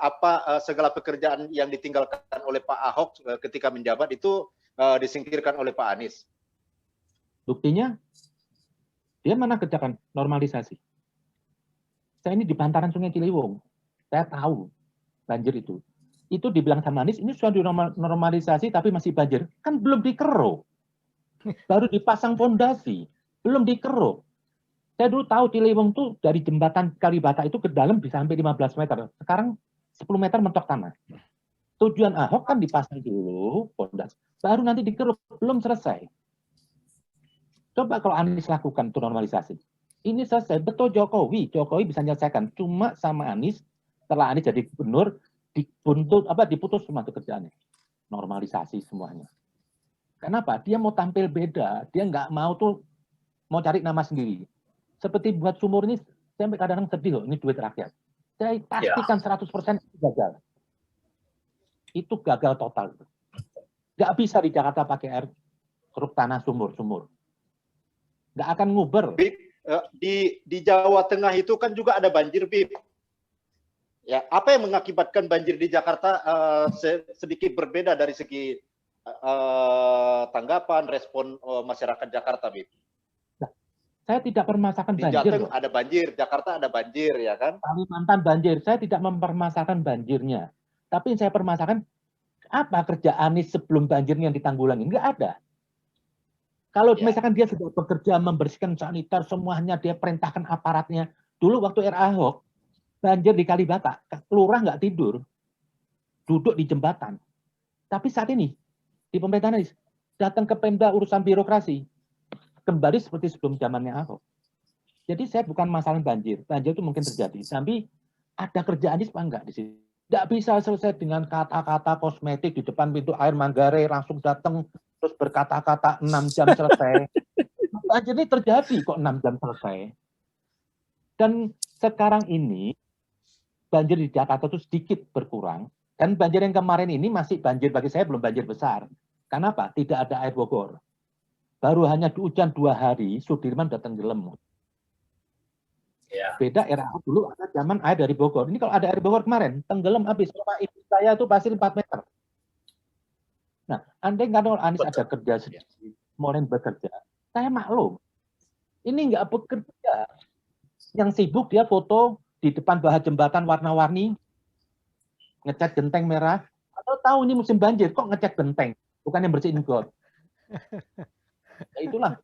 segala pekerjaan yang ditinggalkan oleh Pak Ahok ketika menjabat itu disingkirkan oleh Pak Anies? Buktinya, dia mana kerjakan normalisasi. Saya ini di bantaran Sungai Ciliwung, saya tahu banjir itu. Itu dibilang sama Anies, ini sudah dinormalisasi tapi masih banjir. Kan belum dikeruk. Baru dipasang fondasi, belum dikeruk. Saya dulu tahu Ciliwung tuh dari jembatan Kalibata itu ke dalam bisa sampai 15 meter. Sekarang 10 meter mentok tanah. Tujuan Ahok kan dipasang dulu fondasi, baru nanti dikeruk, belum selesai. Coba kalau Anies lakukan itu normalisasi. Ini selesai, betul Jokowi bisa menyelesaikan. Cuma sama Anies, setelah Anies jadi gubernur, diputus semua kerjaannya. Normalisasi semuanya. Kenapa? Dia mau tampil beda. Dia nggak mau cari nama sendiri. Seperti buat sumur ini, saya kadang-kadang sedih loh, ini duit rakyat. Saya pastikan 100% itu gagal. Itu gagal total. Nggak bisa di Jakarta pakai air keruk tanah sumur. Nggak akan nguber. Bib, di Jawa Tengah itu kan juga ada banjir, Bib. Ya, apa yang mengakibatkan banjir di Jakarta sedikit berbeda dari segi tanggapan, respon masyarakat Jakarta, Bib? Saya tidak permasalahkan banjir. Di Jateng ada banjir, Jakarta ada banjir, ya kan? Kalimantan banjir. Saya tidak mempermasalahkan banjirnya. Tapi saya permasalahkan apa kerja Anies sebelum banjirnya yang ditanggulangi? Nggak ada. Kalau misalkan dia sudah bekerja membersihkan saniter, semuanya dia perintahkan aparatnya. Dulu waktu era Ahok, banjir di Kalibata, lurah nggak tidur, duduk di jembatan. Tapi saat ini, di pemerintahan Anies, datang ke Pemda urusan birokrasi, kembali seperti sebelum zamannya Ahok. Jadi saya bukan masalah banjir. Banjir itu mungkin terjadi. Tapi ada kerjaan Anies apa enggak di sini? Tidak bisa selesai dengan kata-kata kosmetik di depan pintu air Manggarai, langsung datang, terus berkata-kata 6 jam selesai. Banjir ini terjadi kok 6 jam selesai. Dan sekarang ini, banjir di Jakarta itu sedikit berkurang. Dan banjir yang kemarin ini masih banjir bagi saya belum banjir besar. Kenapa? Tidak ada air Bogor. Baru hanya hujan 2 hari, Sudirman udah tenggelam. Beda era dulu ada zaman air dari Bogor. Ini kalau ada air Bogor kemarin, tenggelam habis. Rumah ibu saya itu pasti 4 meter. Nah, andai nggak Anies ada kerja sedikit, mulai bekerja, saya maklum. Ini nggak bekerja. Yang sibuk dia foto di depan baha jembatan warna-warni, ngecat genteng merah. Atau tahu ini musim banjir, kok ngecat genteng, bukan yang bersihin got. Ya itulah.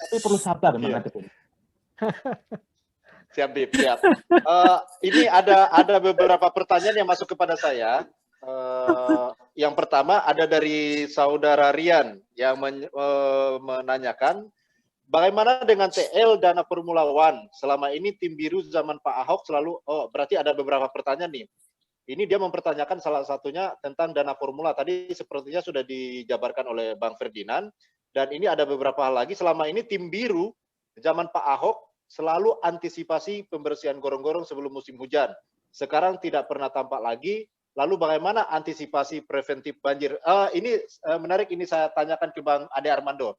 Tapi perlu sabar menghadapi. Siap, Bib, siap. Ini ada beberapa pertanyaan yang masuk kepada saya. Yang pertama ada dari saudara Rian yang menanyakan, bagaimana dengan TL dana Formula One? Selama ini tim biru zaman Pak Ahok selalu, berarti ada beberapa pertanyaan nih. Ini dia mempertanyakan salah satunya tentang dana formula. Tadi sepertinya sudah dijabarkan oleh Bang Ferdinand. Dan ini ada beberapa hal lagi. Selama ini tim biru zaman Pak Ahok selalu antisipasi pembersihan gorong-gorong sebelum musim hujan. Sekarang tidak pernah tampak lagi. Lalu bagaimana antisipasi preventif banjir? Ini menarik, ini saya tanyakan ke Bang Ade Armando.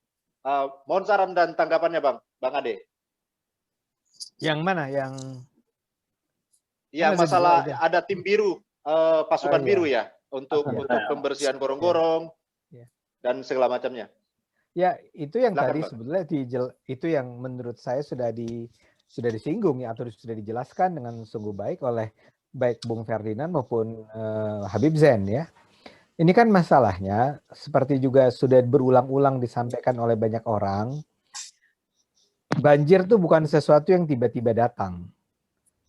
Mohon saran dan tanggapannya Bang Ade. Yang mana? Yang ya, masalah ada tim biru, pasukan biru ya, untuk pembersihan gorong-gorong dan segala macamnya. Ya, itu yang Silakan, tadi Bang. sebetulnya itu yang menurut saya sudah disinggung ya, atau sudah dijelaskan dengan sungguh baik oleh baik Bung Ferdinand maupun Habib Zain ya. Ini kan masalahnya seperti juga sudah berulang-ulang disampaikan oleh banyak orang. Banjir itu bukan sesuatu yang tiba-tiba datang.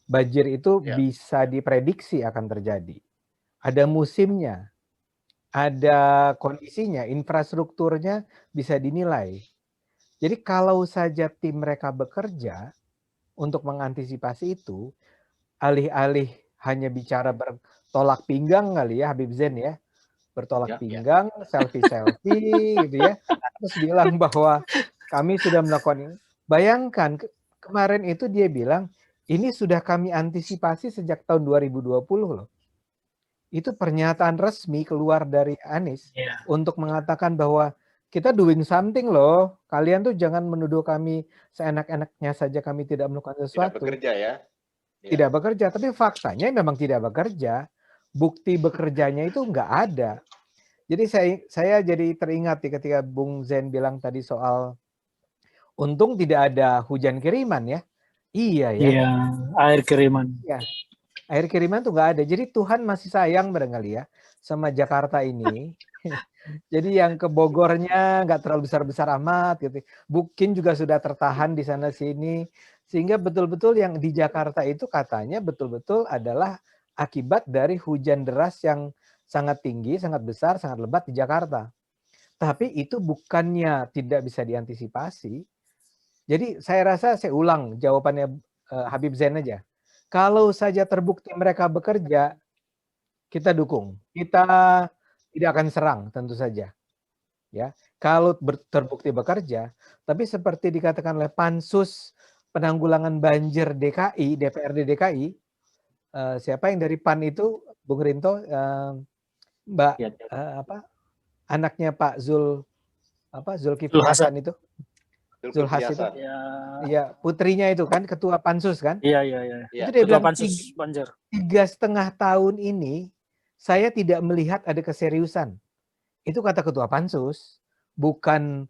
Banjir itu bisa diprediksi akan terjadi. Ada musimnya, ada kondisinya, infrastrukturnya bisa dinilai. Jadi kalau saja tim mereka bekerja untuk mengantisipasi itu, alih-alih hanya bicara bertolak pinggang kali ya Habib Zain ya, bertolak pinggang, selfie-selfie gitu ya, terus bilang bahwa kami sudah melakukan ini. Bayangkan kemarin itu dia bilang, ini sudah kami antisipasi sejak tahun 2020 loh. Itu pernyataan resmi keluar dari Anies untuk mengatakan bahwa kita doing something loh. Kalian tuh jangan menuduh kami seenak-enaknya saja kami tidak melakukan sesuatu. Tidak bekerja ya. Tidak bekerja, tapi faktanya memang tidak bekerja. Bukti bekerjanya itu nggak ada. Jadi saya jadi teringat ketika Bung Zain bilang tadi soal untung tidak ada hujan kiriman ya. Iya ya. Iya, air kiriman. Ya, air kiriman tuh nggak ada. Jadi Tuhan masih sayang barangkali ya sama Jakarta ini. Jadi yang ke Bogornya nggak terlalu besar-besar amat gitu. Mungkin juga sudah tertahan di sana sini. Sehingga betul-betul yang di Jakarta itu katanya betul-betul adalah akibat dari hujan deras yang sangat tinggi, sangat besar, sangat lebat di Jakarta. Tapi itu bukannya tidak bisa diantisipasi. Jadi saya rasa saya ulang jawabannya Habib Zain aja. Kalau saja terbukti mereka bekerja, kita dukung. Kita tidak akan serang tentu saja. Ya, kalau terbukti bekerja, tapi seperti dikatakan oleh Pansus Penanggulangan Banjir DKI, DPRD DKI, siapa yang dari PAN itu, Bung Rinto, Mbak anaknya Pak Zulkifli Hasan itu. Zulhas itu, ya putrinya itu kan ketua pansus kan? Iya. Itu dia ketua bilang pansus banjir. 3,5 tahun ini saya tidak melihat ada keseriusan. Itu kata ketua pansus, bukan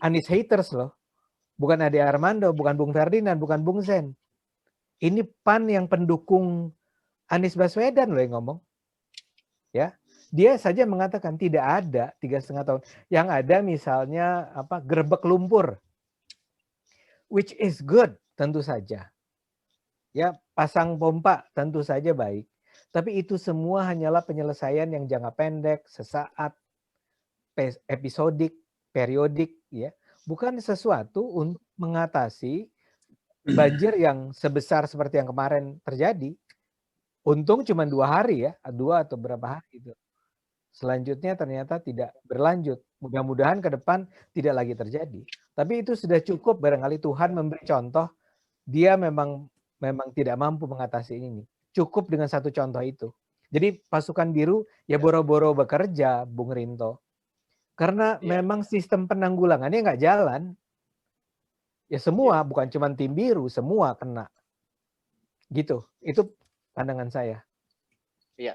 Anies haters loh, bukan Ade Armando, bukan Bung Ferdinand, bukan Bung Zain. Ini PAN yang pendukung Anies Baswedan loh yang ngomong, ya. Dia saja mengatakan tidak ada 3,5 tahun. Yang ada misalnya gerbek lumpur, which is good tentu saja. Ya, pasang pompa tentu saja baik. Tapi itu semua hanyalah penyelesaian yang jangka pendek, sesaat, episodik, periodik, ya. Bukan sesuatu untuk mengatasi banjir yang sebesar seperti yang kemarin terjadi. Untung cuma 2 hari ya, 2 atau berapa hari itu. Selanjutnya ternyata tidak berlanjut. Mudah-mudahan ke depan tidak lagi terjadi. Tapi itu sudah cukup barangkali Tuhan memberi contoh. Dia memang tidak mampu mengatasi ini. Cukup dengan satu contoh itu. Jadi pasukan biru ya boro-boro bekerja, Bung Rinto. Karena memang sistem penanggulangannya nggak jalan. Ya semua, bukan cuma tim biru, semua kena. Gitu. Itu pandangan saya. Iya.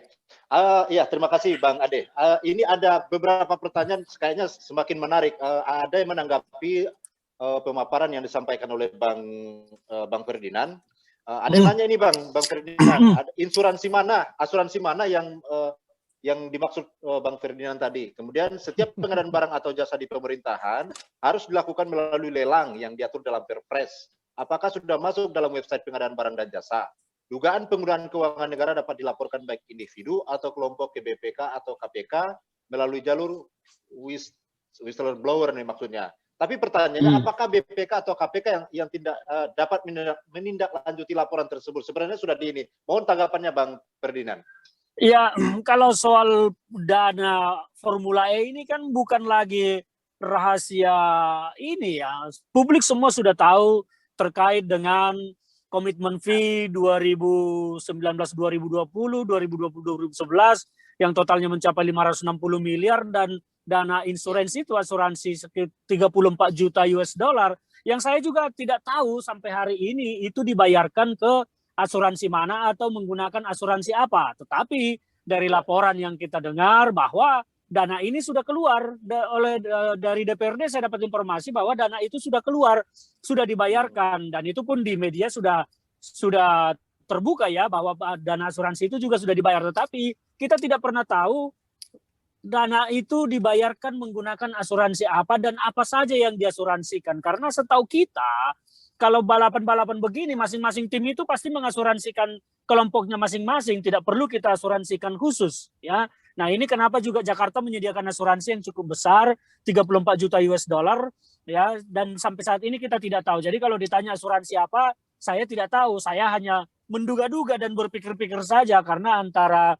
Iya, terima kasih Bang Ade. Ini ada beberapa pertanyaan kayaknya semakin menarik. Ada yang menanggapi pemaparan yang disampaikan oleh Bang Ferdinand. Ada yang nanya ini Bang Ferdinand, asuransi mana yang dimaksud Bang Ferdinand tadi. Kemudian setiap pengadaan barang atau jasa di pemerintahan harus dilakukan melalui lelang yang diatur dalam Perpres. Apakah sudah masuk dalam website pengadaan barang dan jasa? dugaan penggunaan keuangan negara dapat dilaporkan baik individu atau kelompok ke BPK atau KPK melalui jalur whistleblower nih maksudnya. Tapi pertanyaannya, apakah BPK atau KPK yang tidak dapat menindaklanjuti laporan tersebut? Sebenarnya sudah di ini. Mohon tanggapannya Bang Ferdinand. Ya, kalau soal dana Formula E ini kan bukan lagi rahasia ini ya. Publik semua sudah tahu terkait dengan komitmen fee 2019-2020, 2020-2011 yang totalnya mencapai 560 miliar dan dana insuransi itu asuransi sekitar 34 juta US dollar yang saya juga tidak tahu sampai hari ini itu dibayarkan ke asuransi mana atau menggunakan asuransi apa. Tetapi dari laporan yang kita dengar bahwa dana ini sudah keluar dari DPRD, saya dapat informasi bahwa dana itu sudah keluar, sudah dibayarkan, dan itu pun di media sudah terbuka ya bahwa dana asuransi itu juga sudah dibayar. Tetapi kita tidak pernah tahu dana itu dibayarkan menggunakan asuransi apa dan apa saja yang diasuransikan. Karena setahu kita, kalau balapan-balapan begini, masing-masing tim itu pasti mengasuransikan kelompoknya masing-masing. Tidak perlu kita asuransikan khusus. Ya. Nah ini kenapa juga Jakarta menyediakan asuransi yang cukup besar, 34 juta US dollar. Ya, dan sampai saat ini kita tidak tahu. Jadi kalau ditanya asuransi apa, saya tidak tahu. Saya hanya menduga-duga dan berpikir-pikir saja karena antara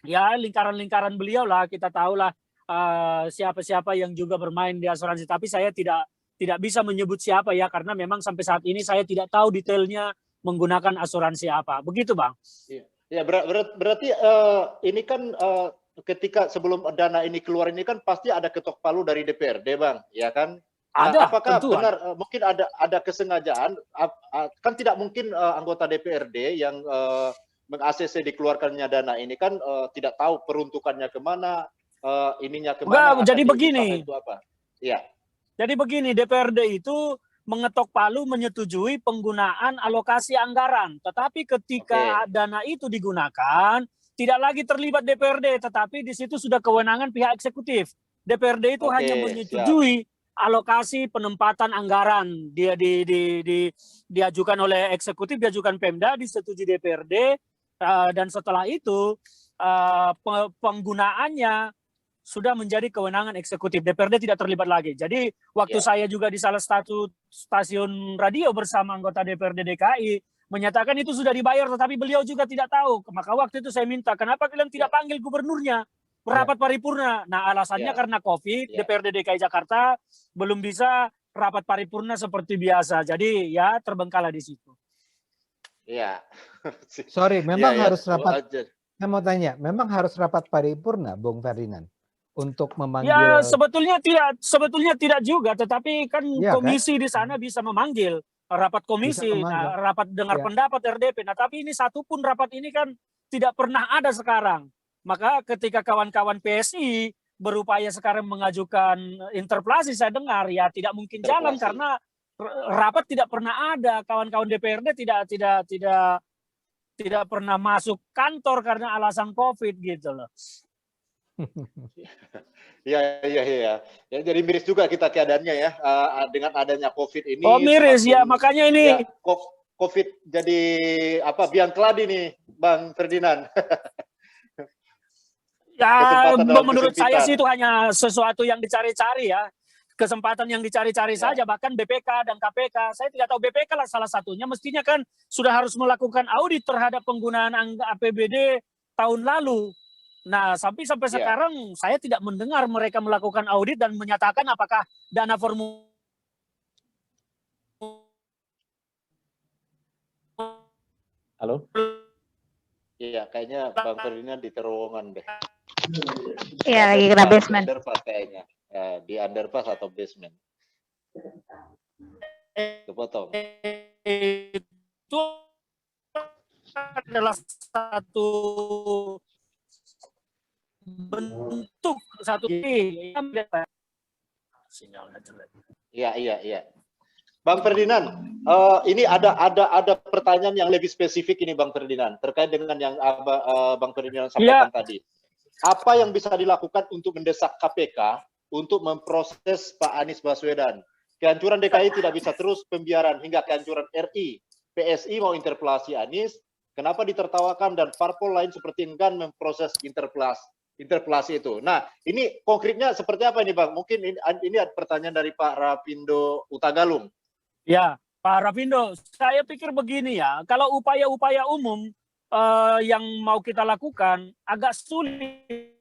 ya lingkaran-lingkaran beliau lah, kita tahulah siapa-siapa yang juga bermain di asuransi, tapi saya tidak bisa menyebut siapa ya karena memang sampai saat ini saya tidak tahu detailnya menggunakan asuransi apa. Begitu Bang. Ya, berarti ini kan ketika sebelum dana ini keluar ini kan pasti ada ketok palu dari DPRD Bang, ya kan? Ada, apakah tentu benar mungkin ada kesengajaan, kan tidak mungkin anggota DPRD yang meng-ACC dikeluarkannya dana ini kan tidak tahu peruntukannya kemana, ininya kemana. Jadi begini. Itu apa? Ya. Jadi begini, DPRD itu mengetok palu menyetujui penggunaan alokasi anggaran. Tetapi ketika dana itu digunakan, tidak lagi terlibat DPRD, tetapi di situ sudah kewenangan pihak eksekutif. DPRD itu hanya menyetujui alokasi penempatan anggaran. Dia diajukan oleh eksekutif, diajukan Pemda, disetujui DPRD. Dan setelah itu penggunaannya sudah menjadi kewenangan eksekutif. DPRD tidak terlibat lagi. Jadi waktu saya juga di salah satu stasiun radio bersama anggota DPRD DKI menyatakan itu sudah dibayar, tetapi beliau juga tidak tahu. Maka waktu itu saya minta, kenapa kalian tidak panggil gubernurnya rapat paripurna? Nah alasannya karena COVID, DPRD DKI Jakarta belum bisa rapat paripurna seperti biasa. Jadi ya terbengkalai di situ. Iya. Sorry, memang harus rapat. Saya mau tanya, memang harus rapat paripurna, Bung Ferdinand, untuk memanggil? Ya sebetulnya tidak juga, tetapi kan komisi di sana bisa memanggil rapat komisi, rapat dengar pendapat RDP. Nah tapi ini satu pun rapat ini kan tidak pernah ada sekarang. Maka ketika kawan-kawan PSI berupaya sekarang mengajukan interpelasi, saya dengar ya tidak mungkin jalan karena rapat tidak pernah ada, kawan-kawan DPRD tidak pernah masuk kantor karena alasan COVID gitu loh. Ya, jadi miris juga kita keadaannya ya dengan adanya COVID ini. Oh miris ya, makanya ini. Ya, COVID jadi apa biang keladi nih, Bang Ferdinand. Ya, menurut saya sih itu hanya sesuatu yang dicari-cari ya. Kesempatan yang dicari-cari saja, bahkan BPK dan KPK. Saya tidak tahu, BPK lah salah satunya, mestinya kan sudah harus melakukan audit terhadap penggunaan APBD tahun lalu. Nah, sampai sekarang saya tidak mendengar mereka melakukan audit dan menyatakan apakah dana formula. Halo? Iya, kayaknya Bang Ferdinand di terowongan deh. Iya, lagi kena basement. Kayaknya. Di underpass atau basement. Kepotong. Itu adalah satu bentuk sinyalnya jelek. Iya. Bang Ferdinand, ini ada pertanyaan yang lebih spesifik ini Bang Ferdinand terkait dengan yang Bang Ferdinand sampaikan tadi. Apa yang bisa dilakukan untuk mendesak KPK untuk memproses Pak Anies Baswedan? Kehancuran DKI tidak bisa terus pembiaran hingga kehancuran RI. PSI mau interpelasi Anies, Kenapa ditertawakan dan parpol lain seperti enggan memproses interpelasi itu. Nah, ini konkretnya seperti apa ini Bang? Mungkin ini ada pertanyaan dari Pak Rapindo Utagalung. Ya, Pak Rapindo, saya pikir begini ya, kalau upaya-upaya umum yang mau kita lakukan agak sulit.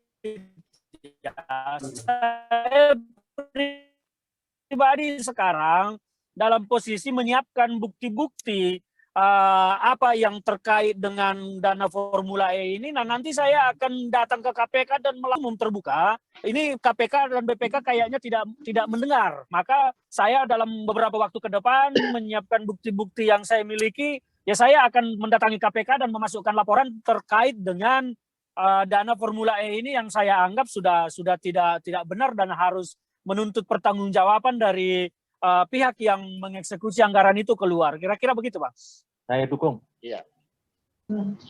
Ya, saya pribadi sekarang dalam posisi menyiapkan bukti-bukti apa yang terkait dengan dana Formula E ini. Nah, nanti saya akan datang ke KPK dan umum terbuka. Ini KPK dan BPK kayaknya tidak mendengar. Maka saya dalam beberapa waktu ke depan menyiapkan bukti-bukti yang saya miliki. Ya, saya akan mendatangi KPK dan memasukkan laporan terkait dengan dana Formula E ini yang saya anggap sudah tidak benar dan harus menuntut pertanggungjawaban dari pihak yang mengeksekusi anggaran itu keluar. Kira-kira begitu, Bang. Saya dukung. Iya.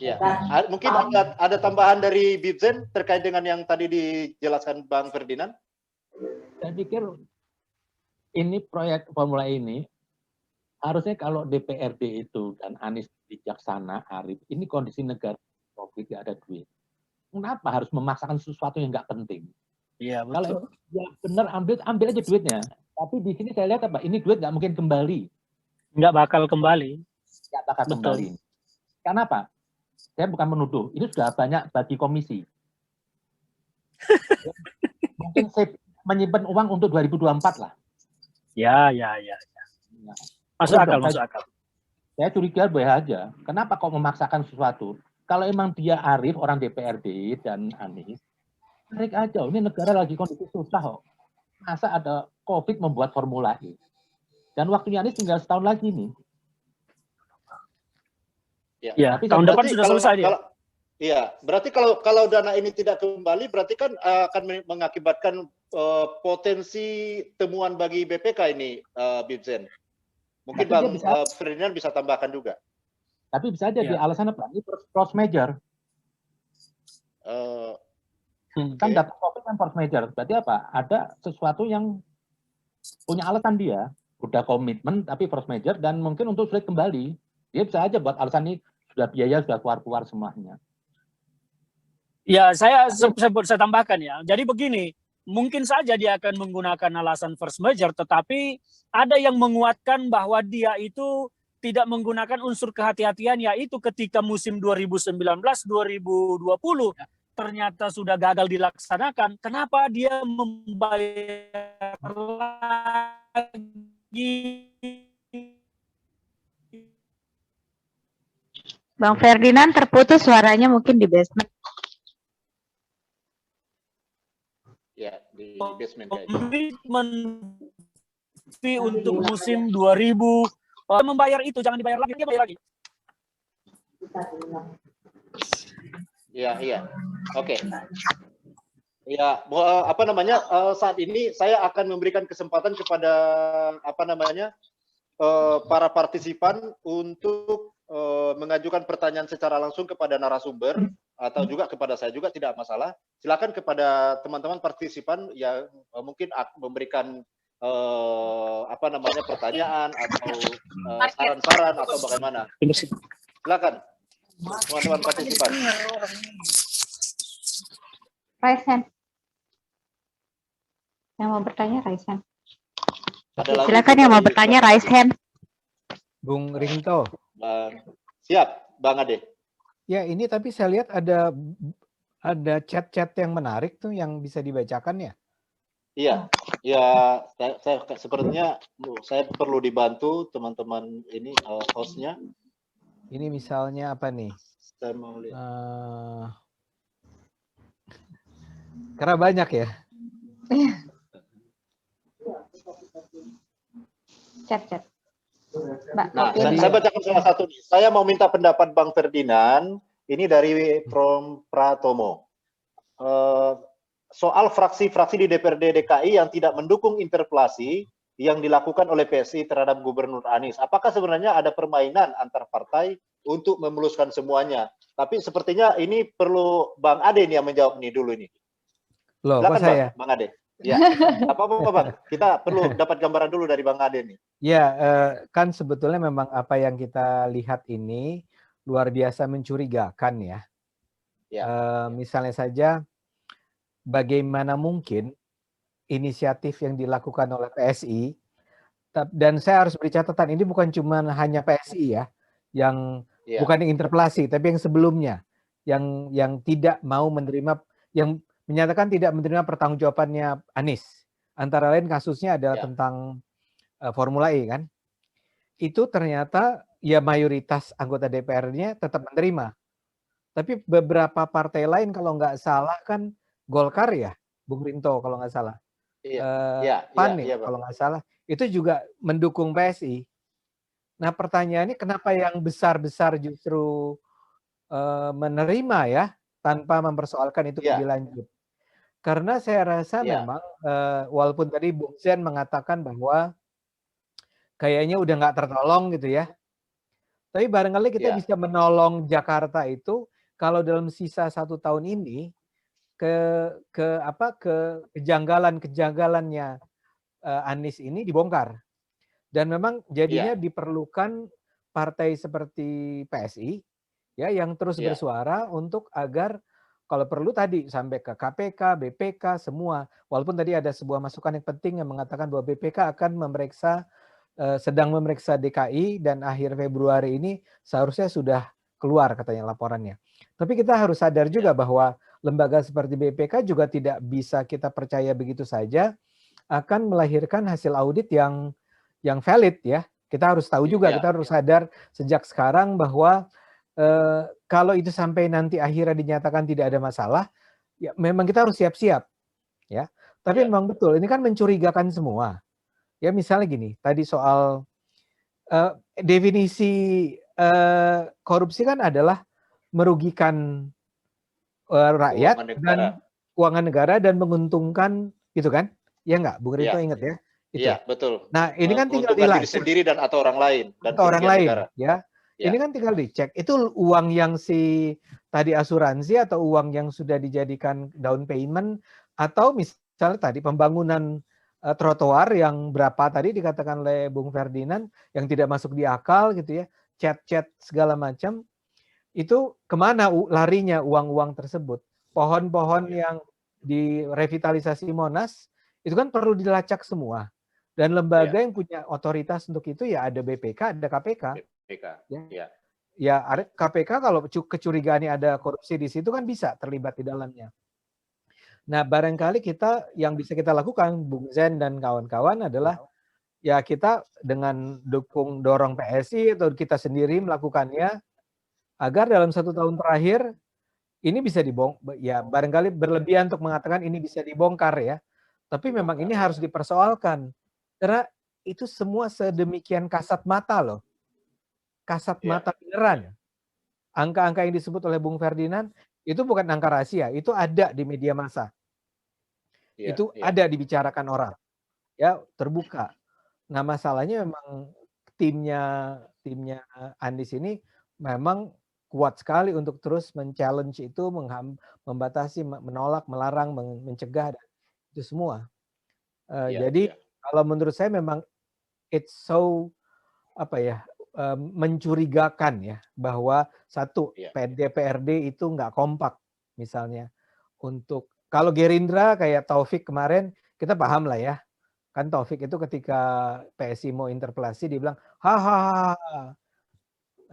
Ya. Mungkin ada tambahan dari Bibzen terkait dengan yang tadi dijelaskan Bang Ferdinand? Saya pikir ini proyek Formula ini harusnya kalau DPRD itu dan Anies bijaksana, arif, ini kondisi negara COVID, tidak ada duit. Kenapa harus memaksakan sesuatu yang nggak penting? Iya, betul. Kalau ya benar ambil aja duitnya. Tapi di sini saya lihat apa? Ini duit nggak mungkin kembali. Nggak bakal kembali. Nggak bakal kembali. Kenapa? Saya bukan menuduh. Ini sudah banyak bagi komisi. Mungkin saya menyimpan uang untuk 2024 lah. Ya. Masuk akal. Saya curiga boleh aja. Kenapa kok memaksakan sesuatu? Kalau emang dia arif, orang DPRD dan Anies, tarik aja. Ini negara lagi kondisi susah kok. Masa ada COVID membuat Formula E? Dan waktunya Anies tinggal setahun lagi nih. Ya, tahun depan sudah selesai dia. Iya, berarti kalau dana ini tidak kembali, berarti kan akan mengakibatkan potensi temuan bagi BPK ini, Bibzen. Mungkin Bang Ferdinand bisa tambahkan juga. Tapi bisa aja di alasan apa? Ini force major. Kan data COVID kan force major. Berarti apa? Ada sesuatu yang punya alasan dia. Udah komitmen tapi force major dan mungkin untuk sulit kembali. Dia bisa aja buat alasan ini sudah biaya, sudah keluar semua. Ya, saya tambahkan ya. Jadi begini, mungkin saja dia akan menggunakan alasan force major, tetapi ada yang menguatkan bahwa dia itu tidak menggunakan unsur kehati-hatian, yaitu ketika musim 2019-2020 ternyata sudah gagal dilaksanakan. Kenapa dia membayar lagi? Bang Ferdinand terputus suaranya, mungkin di basement. Ya, di basement. Komitmen fee untuk musim 2000 membayar itu, jangan dibayar lagi, dia bayar lagi. Iya. Oke. Ya, saat ini saya akan memberikan kesempatan kepada para partisipan untuk mengajukan pertanyaan secara langsung kepada narasumber atau juga kepada saya juga tidak masalah. Silakan kepada teman-teman partisipan yang mungkin memberikan pertanyaan atau saran-saran atau bagaimana. Silakan teman-teman partisipan. Raise hand. Yang mau bertanya raise hand. Silakan yang mau bertanya raise hand. Bung Rinto. Siap, Bang Ade. Ya, ini tapi saya lihat ada chat-chat yang menarik tuh yang bisa dibacakan ya. Iya, ya saya sepertinya saya perlu dibantu teman-teman ini hostnya. Ini misalnya apa nih? Saya mau lihat. Karena banyak ya. Chat. Nah, saya bacakan salah satu. Saya mau minta pendapat Bang Ferdinand. Ini dari From Pratomo. Soal fraksi-fraksi di DPRD DKI yang tidak mendukung interpelasi yang dilakukan oleh PSI terhadap Gubernur Anies. Apakah sebenarnya ada permainan antar partai untuk memuluskan semuanya? Tapi sepertinya ini perlu Bang Ade nih yang menjawab nih dulu ini. Loh, silakan saya? Bang Ade. Ya, apa-apa Bang. Kita perlu dapat gambaran dulu dari Bang Ade nih. Ya, kan sebetulnya memang apa yang kita lihat ini luar biasa mencurigakan ya. Ya. Misalnya saja, bagaimana mungkin inisiatif yang dilakukan oleh PSI, dan saya harus beri catatan, ini bukan cuma hanya PSI ya, yang bukan yang interpelasi, tapi yang sebelumnya, yang tidak mau menerima, yang menyatakan tidak menerima pertanggungjawabannya Anies. Antara lain kasusnya adalah tentang Formula E kan. Itu ternyata ya mayoritas anggota DPR-nya tetap menerima. Tapi beberapa partai lain kalau nggak salah kan Golkar ya, Bung Rinto kalau nggak salah. PAN ya kalau nggak salah. Itu juga mendukung PSI. Nah pertanyaannya kenapa yang besar-besar justru menerima ya, tanpa mempersoalkan itu lebih lanjut. Karena saya rasa memang, walaupun tadi Bung Zen mengatakan bahwa kayaknya udah nggak tertolong gitu ya. Tapi barangkali kita bisa menolong Jakarta itu kalau dalam sisa 1 tahun ini kejanggalan-kejanggalannya Anies ini dibongkar. Dan memang jadinya diperlukan partai seperti PSI ya yang terus bersuara untuk agar kalau perlu tadi sampai ke KPK, BPK semua. Walaupun tadi ada sebuah masukan yang penting yang mengatakan bahwa BPK akan sedang memeriksa DKI dan akhir Februari ini seharusnya sudah keluar katanya laporannya. Tapi kita harus sadar juga bahwa lembaga seperti BPK juga tidak bisa kita percaya begitu saja akan melahirkan hasil audit yang valid ya. Kita harus tahu juga, kita harus sadar sejak sekarang bahwa kalau itu sampai nanti akhirnya dinyatakan tidak ada masalah, ya memang kita harus siap-siap ya. Tapi memang betul, ini kan mencurigakan semua. Ya misalnya gini, tadi soal definisi korupsi kan adalah merugikan rakyat dan keuangan negara dan menguntungkan gitu kan? Ya enggak, Bung Rinto ingat ya? Iya, betul. Nah, ini kan tinggal dilacak. Diri sendiri dan atau orang lain dan orang lain negara. Ya. Ini kan tinggal dicek. Itu uang yang tadi asuransi atau uang yang sudah dijadikan down payment atau misalnya tadi pembangunan trotoar yang berapa tadi dikatakan oleh Bung Ferdinand yang tidak masuk di akal gitu ya, chat-chat segala macam, itu kemana larinya uang-uang tersebut? Pohon-pohon yang direvitalisasi Monas itu kan perlu dilacak semua. Dan lembaga yang punya otoritas untuk itu ya ada BPK, ada KPK. Ya KPK kalau kecurigaannya ada korupsi di situ kan bisa terlibat di dalamnya. Nah, barangkali kita yang bisa kita lakukan, Bung Zen dan kawan-kawan adalah ya kita dengan dorong PSI atau kita sendiri melakukannya agar dalam 1 tahun terakhir ini bisa dibongkar. Ya, barangkali berlebihan untuk mengatakan ini bisa dibongkar ya. Tapi memang ini harus dipersoalkan. Karena itu semua sedemikian kasat mata loh. Kasat mata beneran. Angka-angka yang disebut oleh Bung Ferdinand itu bukan angka rahasia, itu ada di media massa. Itu ada dibicarakan orang. Ya, terbuka. Nah, masalahnya memang timnya Anies ini memang kuat sekali untuk terus men-challenge itu, membatasi, menolak, melarang, mencegah itu semua. Jadi kalau menurut saya memang it's so mencurigakan ya bahwa satu DPRD itu nggak kompak misalnya untuk kalau Gerindra kayak Taufik kemarin kita paham lah ya kan Taufik itu ketika PSI mau interpelasi dia bilang hahaha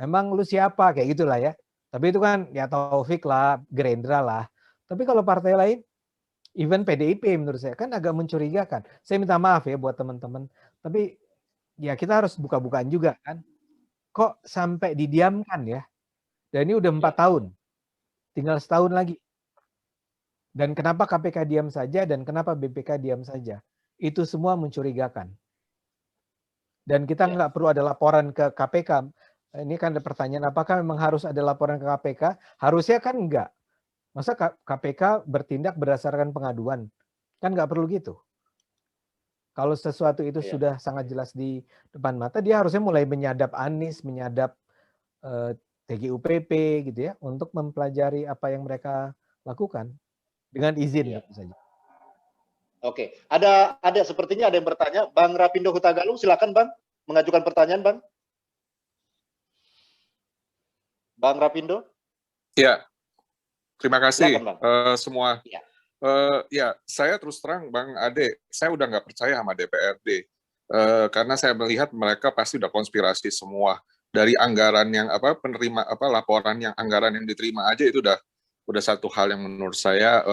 emang lu siapa kayak gitulah ya tapi itu kan ya Taufik lah Gerindra lah tapi kalau partai lain even PDIP menurut saya kan agak mencurigakan saya minta maaf ya buat teman-teman tapi ya kita harus buka-bukaan juga kan kok sampai didiamkan ya. Dan ini udah 4 tahun. Tinggal setahun lagi. Dan kenapa KPK diam saja dan kenapa BPK diam saja. Itu semua mencurigakan. Dan kita nggak perlu ada laporan ke KPK. Ini kan ada pertanyaan, apakah memang harus ada laporan ke KPK? Harusnya kan enggak. Masa KPK bertindak berdasarkan pengaduan? Kan nggak perlu gitu. Kalau sesuatu itu sudah sangat jelas di depan mata, dia harusnya mulai menyadap Anies, menyadap TGUPP gitu ya, untuk mempelajari apa yang mereka lakukan dengan izin gitu saja. Oke, ada sepertinya ada yang bertanya, Bang Rapindo Hutagalung, silakan Bang, mengajukan pertanyaan Bang. Bang Rapindo? Ya, terima kasih Silakan, Bang. semua. Ya. Ya, saya terus terang Bang Ade, saya udah nggak percaya sama DPRD. Karena saya melihat mereka pasti udah konspirasi semua. Dari anggaran yang laporan yang anggaran yang diterima aja itu udah satu hal yang menurut saya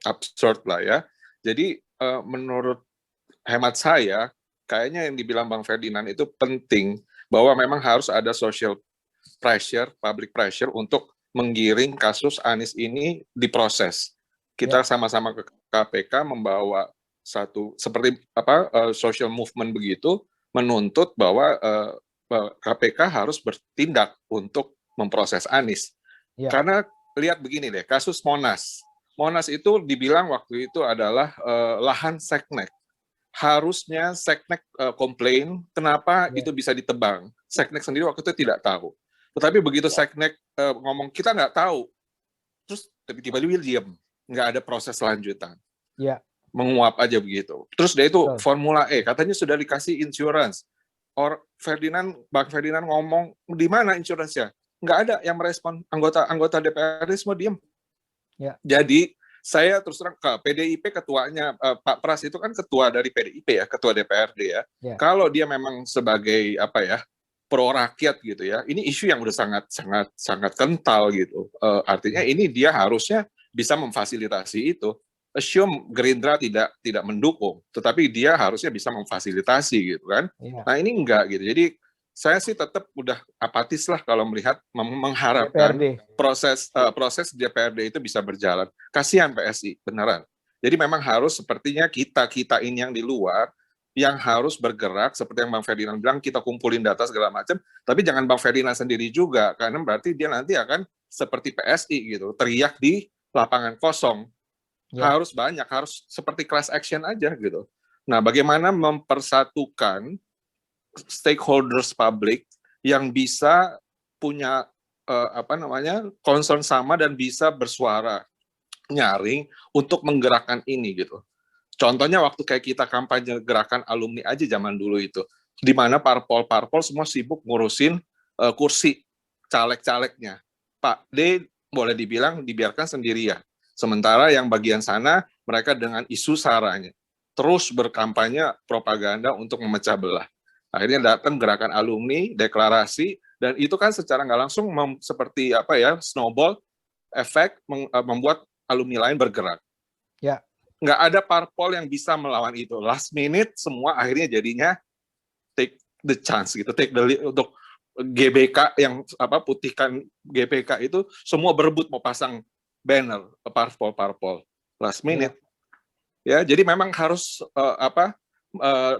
absurd lah ya. Jadi menurut hemat saya, kayaknya yang dibilang Bang Ferdinand itu penting, bahwa memang harus ada social pressure, public pressure untuk menggiring kasus Anies ini diproses. Kita sama-sama ke KPK membawa satu seperti social movement begitu, menuntut bahwa KPK harus bertindak untuk memproses Anies. Karena lihat begini deh, kasus Monas. Monas itu dibilang waktu itu adalah lahan Seknek. Harusnya Seknek komplain kenapa itu bisa ditebang. Seknek sendiri waktu itu tidak tahu. Tetapi begitu Seknek ngomong kita nggak tahu, terus tiba-tiba dia diam, nggak ada proses lanjutan. Menguap aja begitu. Terus dia itu Formula E, katanya sudah dikasih insurance. Bang Ferdinand ngomong di mana insurance-nya? Nggak ada yang merespon, anggota DPRD semua diam. Jadi saya terus terang ke PDIP ketuanya Pak Pras itu kan ketua dari PDIP ya, ketua DPRD ya. Kalau dia memang sebagai pro rakyat gitu ya, ini isu yang udah sangat kental gitu. Artinya ini dia harusnya bisa memfasilitasi itu. Assume Gerindra tidak mendukung, tetapi dia harusnya bisa memfasilitasi gitu kan. Nah ini enggak gitu. Jadi saya sih tetap udah apatis lah kalau mengharapkan proses DPRD itu bisa berjalan. Kasihan PSI beneran. Jadi memang harus sepertinya kita ini yang di luar yang harus bergerak seperti yang Bang Ferdinand bilang, kita kumpulin data segala macam, tapi jangan Bang Ferdinand sendiri juga, karena berarti dia nanti akan seperti PSI gitu, teriak di lapangan kosong. Harus banyak, harus seperti class action aja gitu. Nah, bagaimana mempersatukan stakeholders publik yang bisa punya concern sama dan bisa bersuara nyaring untuk menggerakkan ini gitu. Contohnya waktu kayak kita kampanye gerakan alumni aja zaman dulu itu, di mana parpol semua sibuk ngurusin kursi caleg-calegnya. Pak D boleh dibilang dibiarkan sendirian. Sementara yang bagian sana mereka dengan isu saranya terus berkampanye propaganda untuk memecah belah. Akhirnya datang gerakan alumni, deklarasi, dan itu kan secara nggak langsung seperti snowball efek membuat alumni lain bergerak. Nggak ada parpol yang bisa melawan itu. Last minute semua akhirnya jadinya take the chance gitu, take the lead untuk GBK yang putihkan GBK itu semua berebut mau pasang banner parpol last minute. Ya, jadi memang harus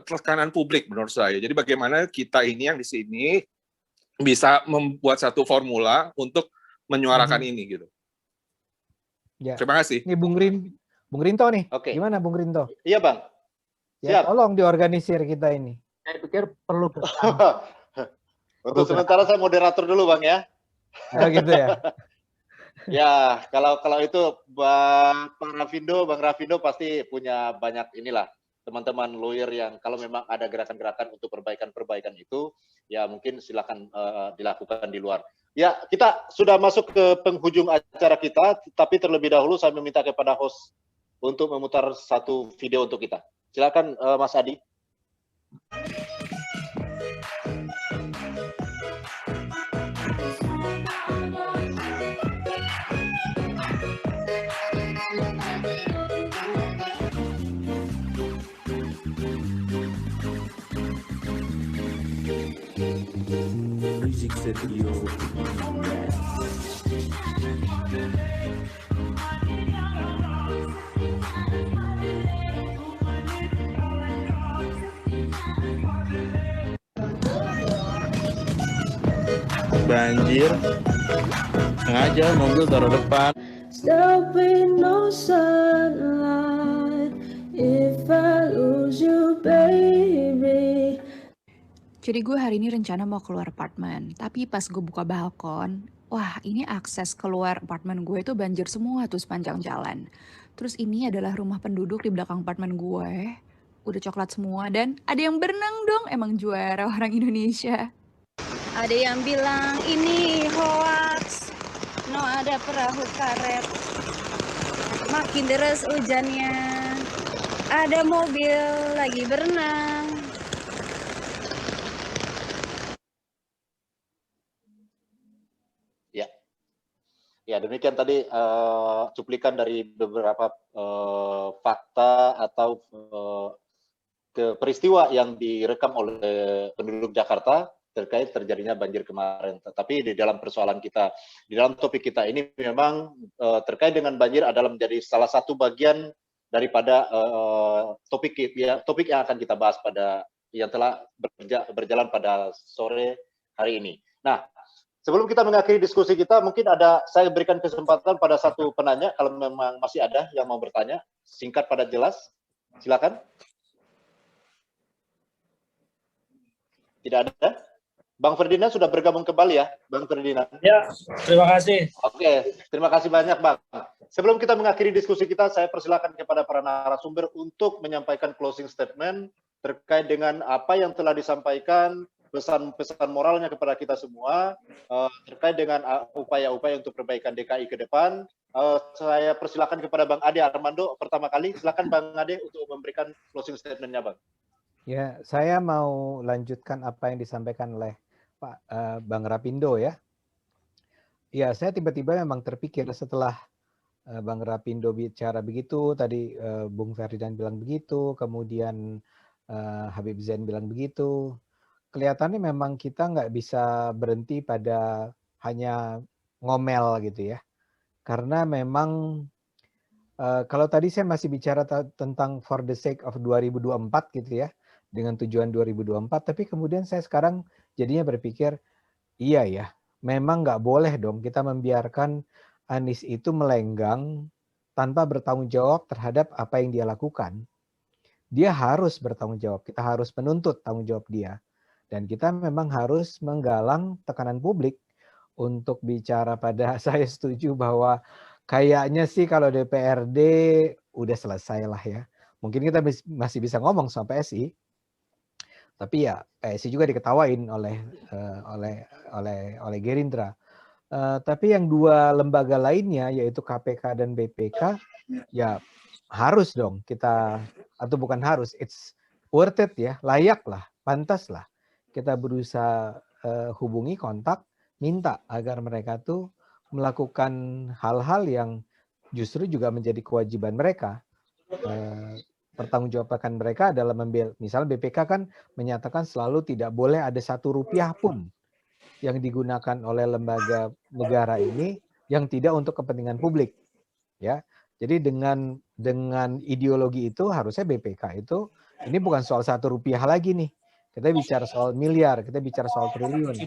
tekanan publik menurut saya. Jadi bagaimana kita ini yang di sini bisa membuat satu formula untuk menyuarakan ini gitu. Terima kasih. Ini Bung Rinto nih. Gimana Bung Rinto? Iya Bang. Ya, tolong diorganisir kita ini. Saya pikir perlu untuk sementara saya moderator dulu Bang ya. Oh gitu ya. Ya, kalau itu Bang Rafindo pasti punya banyak teman-teman lawyer yang kalau memang ada gerakan-gerakan untuk perbaikan itu, ya mungkin silakan dilakukan di luar. Ya, kita sudah masuk ke penghujung acara kita, tapi terlebih dahulu saya meminta kepada host untuk memutar satu video untuk kita. Silakan Mas Adi. Music Studio. Banjir, sengaja mobil taruh depan. There'll be no sunlight if I lose you, baby. Jadi gue hari ini rencana mau keluar apartemen, tapi pas gue buka balkon, wah ini akses keluar apartemen gue itu banjir semua tuh sepanjang jalan. Terus ini adalah rumah penduduk di belakang apartemen gue, udah coklat semua dan ada yang berenang dong, emang juara orang Indonesia. Ada yang bilang ini hoax, sono ada perahu karet. Makin deras hujannya, ada mobil lagi berenang. Ya, demikian tadi cuplikan dari beberapa fakta atau peristiwa yang direkam oleh penduduk Jakarta terkait terjadinya banjir kemarin. Tetapi di dalam persoalan kita, di dalam topik kita ini memang terkait dengan banjir adalah menjadi salah satu bagian daripada topik yang akan kita bahas pada yang telah berjalan pada sore hari ini. Nah, sebelum kita mengakhiri diskusi kita, mungkin saya berikan kesempatan pada satu penanya, kalau memang masih ada yang mau bertanya, singkat pada jelas, silakan. Tidak ada? Bang Ferdinand sudah bergabung kembali ya, Bang Ferdinand? Ya, terima kasih. Oke, terima kasih banyak Bang. Sebelum kita mengakhiri diskusi kita, saya persilakan kepada para narasumber untuk menyampaikan closing statement terkait dengan apa yang telah disampaikan, pesan-pesan moralnya kepada kita semua terkait dengan upaya-upaya untuk perbaikan DKI ke depan. Saya persilakan kepada Bang Ade Armando pertama kali. Silakan Bang Ade untuk memberikan closing statement-nya, Bang. Ya, saya mau lanjutkan apa yang disampaikan oleh Pak Bang Rapindo ya. Ya, saya tiba-tiba memang terpikir setelah Bang Rapindo bicara begitu, tadi Bung Ferdinand bilang begitu, kemudian Habib Zain bilang begitu. Kelihatannya memang kita nggak bisa berhenti pada hanya ngomel gitu ya. Karena memang kalau tadi saya masih bicara tentang for the sake of 2024 gitu ya, dengan tujuan 2024, tapi kemudian saya sekarang jadinya berpikir, iya ya, memang nggak boleh dong kita membiarkan Anies itu melenggang tanpa bertanggung jawab terhadap apa yang dia lakukan. Dia harus bertanggung jawab, kita harus menuntut tanggung jawab dia. Dan kita memang harus menggalang tekanan publik untuk bicara pada saya setuju bahwa kayaknya sih kalau DPRD udah selesai lah ya. Mungkin kita masih bisa ngomong sama PSI, tapi ya PSI juga diketawain oleh Gerindra. Tapi yang dua lembaga lainnya yaitu KPK dan BPK ya harus dong kita, atau bukan harus, it's worth it ya, layak lah, pantas lah kita berusaha hubungi, kontak, minta agar mereka tuh melakukan hal-hal yang justru juga menjadi kewajiban mereka. Pertanggungjawaban mereka adalah misalnya BPK kan menyatakan selalu tidak boleh ada Rp1 pun yang digunakan oleh lembaga negara ini yang tidak untuk kepentingan publik. Ya, jadi dengan ideologi itu harusnya BPK itu ini bukan soal Rp1 lagi nih. Kita bicara soal miliar, kita bicara soal triliun.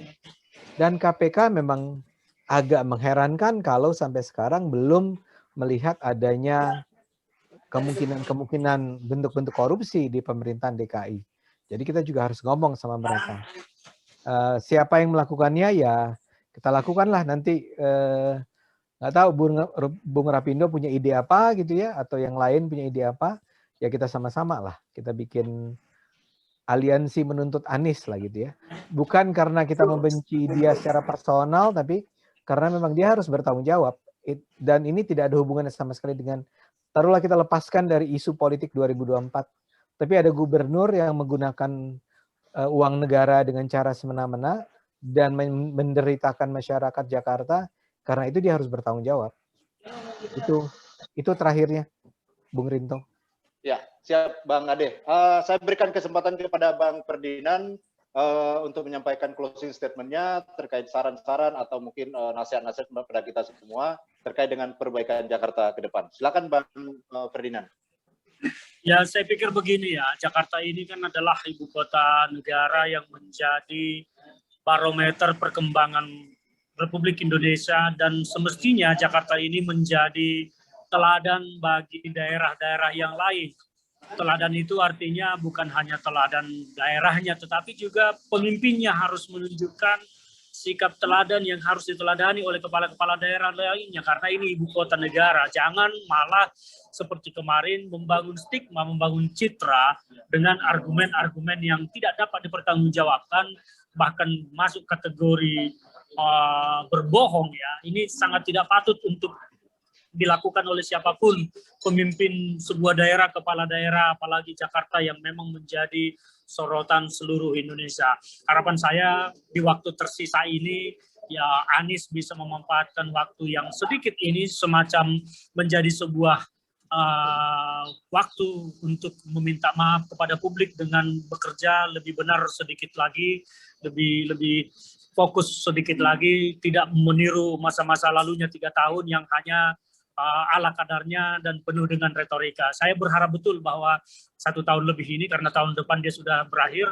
Dan KPK memang agak mengherankan kalau sampai sekarang belum melihat adanya kemungkinan bentuk-bentuk korupsi di pemerintahan DKI. Jadi kita juga harus ngomong sama mereka. Siapa yang melakukannya ya kita lakukanlah nanti. Nggak tahu Bung Rapindo punya ide apa gitu ya, atau yang lain punya ide apa, ya kita sama-sama lah. Kita bikin aliansi menuntut Anies lah gitu ya. Bukan karena kita membenci dia secara personal, tapi karena memang dia harus bertanggung jawab. Dan ini tidak ada hubungannya sama sekali dengan, taruhlah kita lepaskan dari isu politik 2024. Tapi ada gubernur yang menggunakan uang negara dengan cara semena-mena dan menderitakan masyarakat Jakarta, karena itu dia harus bertanggung jawab. Itu terakhirnya, Bung Rinto. Ya, siap Bang Ade. Saya berikan kesempatan kepada Bang Ferdinand untuk menyampaikan closing statement-nya terkait saran-saran atau mungkin nasihat-nasihat kepada kita semua terkait dengan perbaikan Jakarta ke depan. Silakan Bang Ferdinand. Ya, saya pikir begini ya, Jakarta ini kan adalah ibu kota negara yang menjadi barometer perkembangan Republik Indonesia, dan semestinya Jakarta ini menjadi teladan bagi daerah-daerah yang lain. Teladan itu artinya bukan hanya teladan daerahnya, tetapi juga pemimpinnya harus menunjukkan sikap teladan yang harus diteladani oleh kepala-kepala daerah lainnya, karena ini ibu kota negara. Jangan malah seperti kemarin membangun stigma, membangun citra dengan argumen-argumen yang tidak dapat dipertanggungjawabkan, bahkan masuk kategori berbohong ya. Ini sangat tidak patut untuk dilakukan oleh siapapun, pemimpin sebuah daerah, kepala daerah, apalagi Jakarta yang memang menjadi sorotan seluruh Indonesia. Harapan saya di waktu tersisa ini, ya Anies bisa memanfaatkan waktu yang sedikit ini semacam menjadi sebuah waktu untuk meminta maaf kepada publik dengan bekerja lebih benar sedikit lagi, lebih fokus sedikit lagi, tidak meniru masa-masa lalunya 3 tahun yang hanya ala kadarnya dan penuh dengan retorika. Saya berharap betul bahwa 1 tahun lebih ini, karena tahun depan dia sudah berakhir,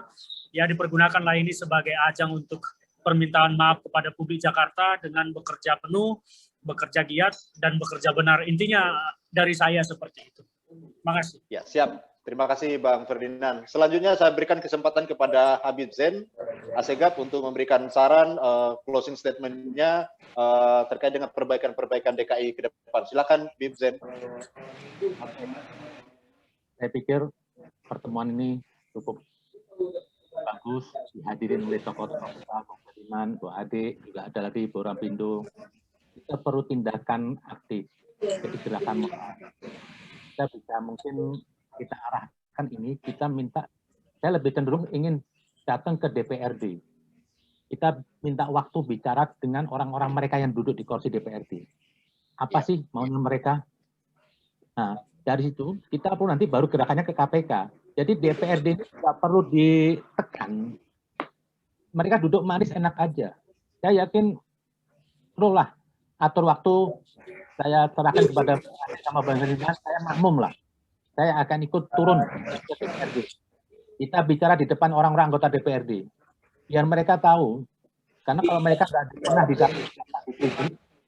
ya dipergunakanlah ini sebagai ajang untuk permintaan maaf kepada publik Jakarta dengan bekerja penuh, bekerja giat, dan bekerja benar. Intinya dari saya seperti itu. Terima kasih. Ya, siap. Terima kasih Bang Ferdinand. Selanjutnya saya berikan kesempatan kepada Habib Zain Assegaf untuk memberikan saran closing statement-nya terkait dengan perbaikan-perbaikan DKI ke depan. Silakan Habib Zain. Saya pikir pertemuan ini cukup bagus, dihadirin oleh tokoh-tokoh kita, Bang Ferdinand, Bu Ade, juga ada lagi Bu Rampindo. Kita perlu tindakan aktif, jadi gerakan kita bisa mungkin kita arahkan ini, kita minta, saya lebih cenderung ingin datang ke DPRD. Kita minta waktu bicara dengan orang-orang mereka yang duduk di kursi DPRD. Apa sih maunya mereka? Nah, dari situ kita perlu nanti baru gerakannya ke KPK. Jadi DPRD ini tidak perlu ditekan. Mereka duduk manis enak aja. Saya yakin perlu lah atur waktu, saya serahkan kepada sama Bang Ferdinand, saya makmum lah. Saya akan ikut turun ke DPRD. Kita bicara di depan orang-orang anggota DPRD. Biar mereka tahu. Karena kalau mereka nggak pernah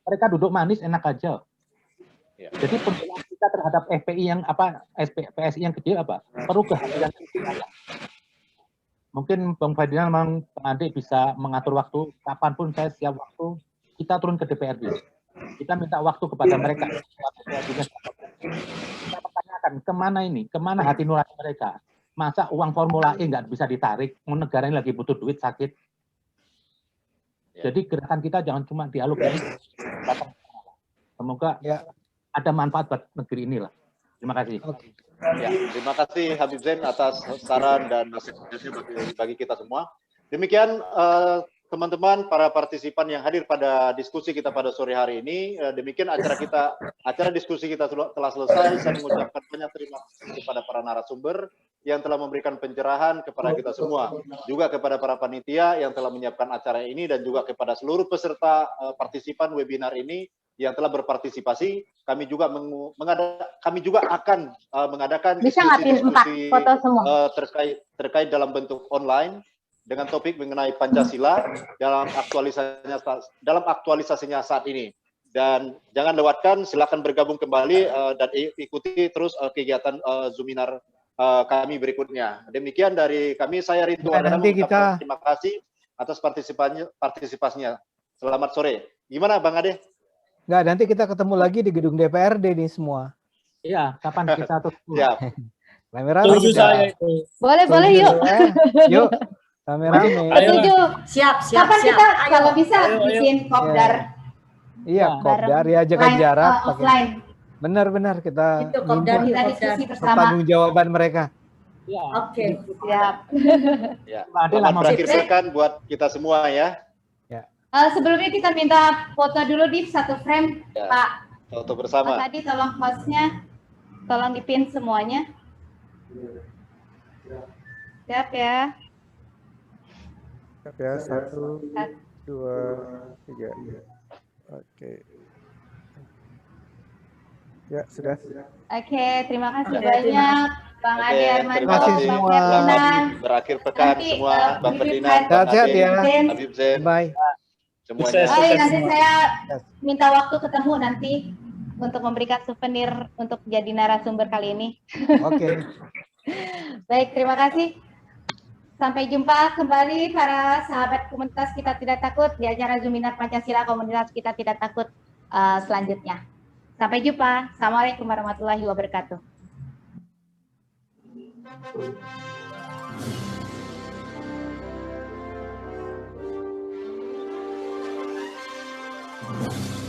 mereka duduk manis enak aja. Jadi pembelaan kita terhadap FPI yang PSI yang kecil apa? Perlu kehadiran kita. Mungkin Bang Ferdinand, Bang Ade bisa mengatur waktu. Kapanpun saya siap waktu, kita turun ke DPRD. Kita minta waktu kepada mereka. Kita pertanyakan, kemana ini? Kemana hati nurani mereka? Masa uang Formula E nggak bisa ditarik? Negara ini lagi butuh duit, sakit. Jadi gerakan kita jangan cuma dialog ini. Semoga ada manfaat buat negeri inilah. Terima kasih. Ya, terima kasih Habib Zain atas saran dan nasihatnya bagi kita semua. Demikian teman-teman, para partisipan yang hadir pada diskusi kita pada sore hari ini. Demikian acara diskusi kita telah selesai. Saya mengucapkan banyak terima kasih kepada para narasumber yang telah memberikan pencerahan kepada kita semua, juga kepada para panitia yang telah menyiapkan acara ini, dan juga kepada seluruh peserta partisipan webinar ini yang telah berpartisipasi. Kami juga akan mengadakan diskusi terkait dalam bentuk online dengan topik mengenai Pancasila dalam aktualisasinya saat ini. Dan jangan lewatkan, silakan bergabung kembali dan ikuti terus kegiatan Zoominar kami berikutnya. Demikian dari kami, saya Rinto Wardana mengucapkan terima kasih atas partisipasinya. Selamat sore. Gimana Bang Ade? Enggak, nanti kita ketemu lagi di gedung DPRD nih semua. Iya, kapan kita tuh? Siap. Rame-rame kita. Boleh yuk. Yuk. Rame-rame. Setuju. Siap. Kapan kita kalau bisa bikin kopdar? Iya, kopdar ya, jaga jarak. Offline. Benar-benar kita diskusi bersama. Pertanggung jawaban mereka. Ya. Oke, siap. Ya. Selamat berakhir buat kita semua ya. Sebelumnya kita minta foto dulu di satu frame, ya, Pak. Foto bersama. Mas Adi, tolong hostnya, tolong dipin semuanya. Siap ya. Siap ya, 1, 2, 3. Oke. Ya, sudah. Oke, terima kasih banyak. Bang Ade Armando, terima kasih semua. Ferdinand. Berakhir pekan semua, Bang Ferdinand. Sehat-sehat ya. Habib Zain. Bye. Semuanya. Nanti saya minta waktu ketemu nanti untuk memberikan souvenir untuk jadi narasumber kali ini. Oke. Baik, terima kasih. Sampai jumpa kembali para sahabat komunitas Kita Tidak Takut di acara Zoominar Pancasila Komunitas Kita Tidak Takut selanjutnya. Sampai jumpa. Assalamualaikum warahmatullahi wabarakatuh. Assalamualaikum.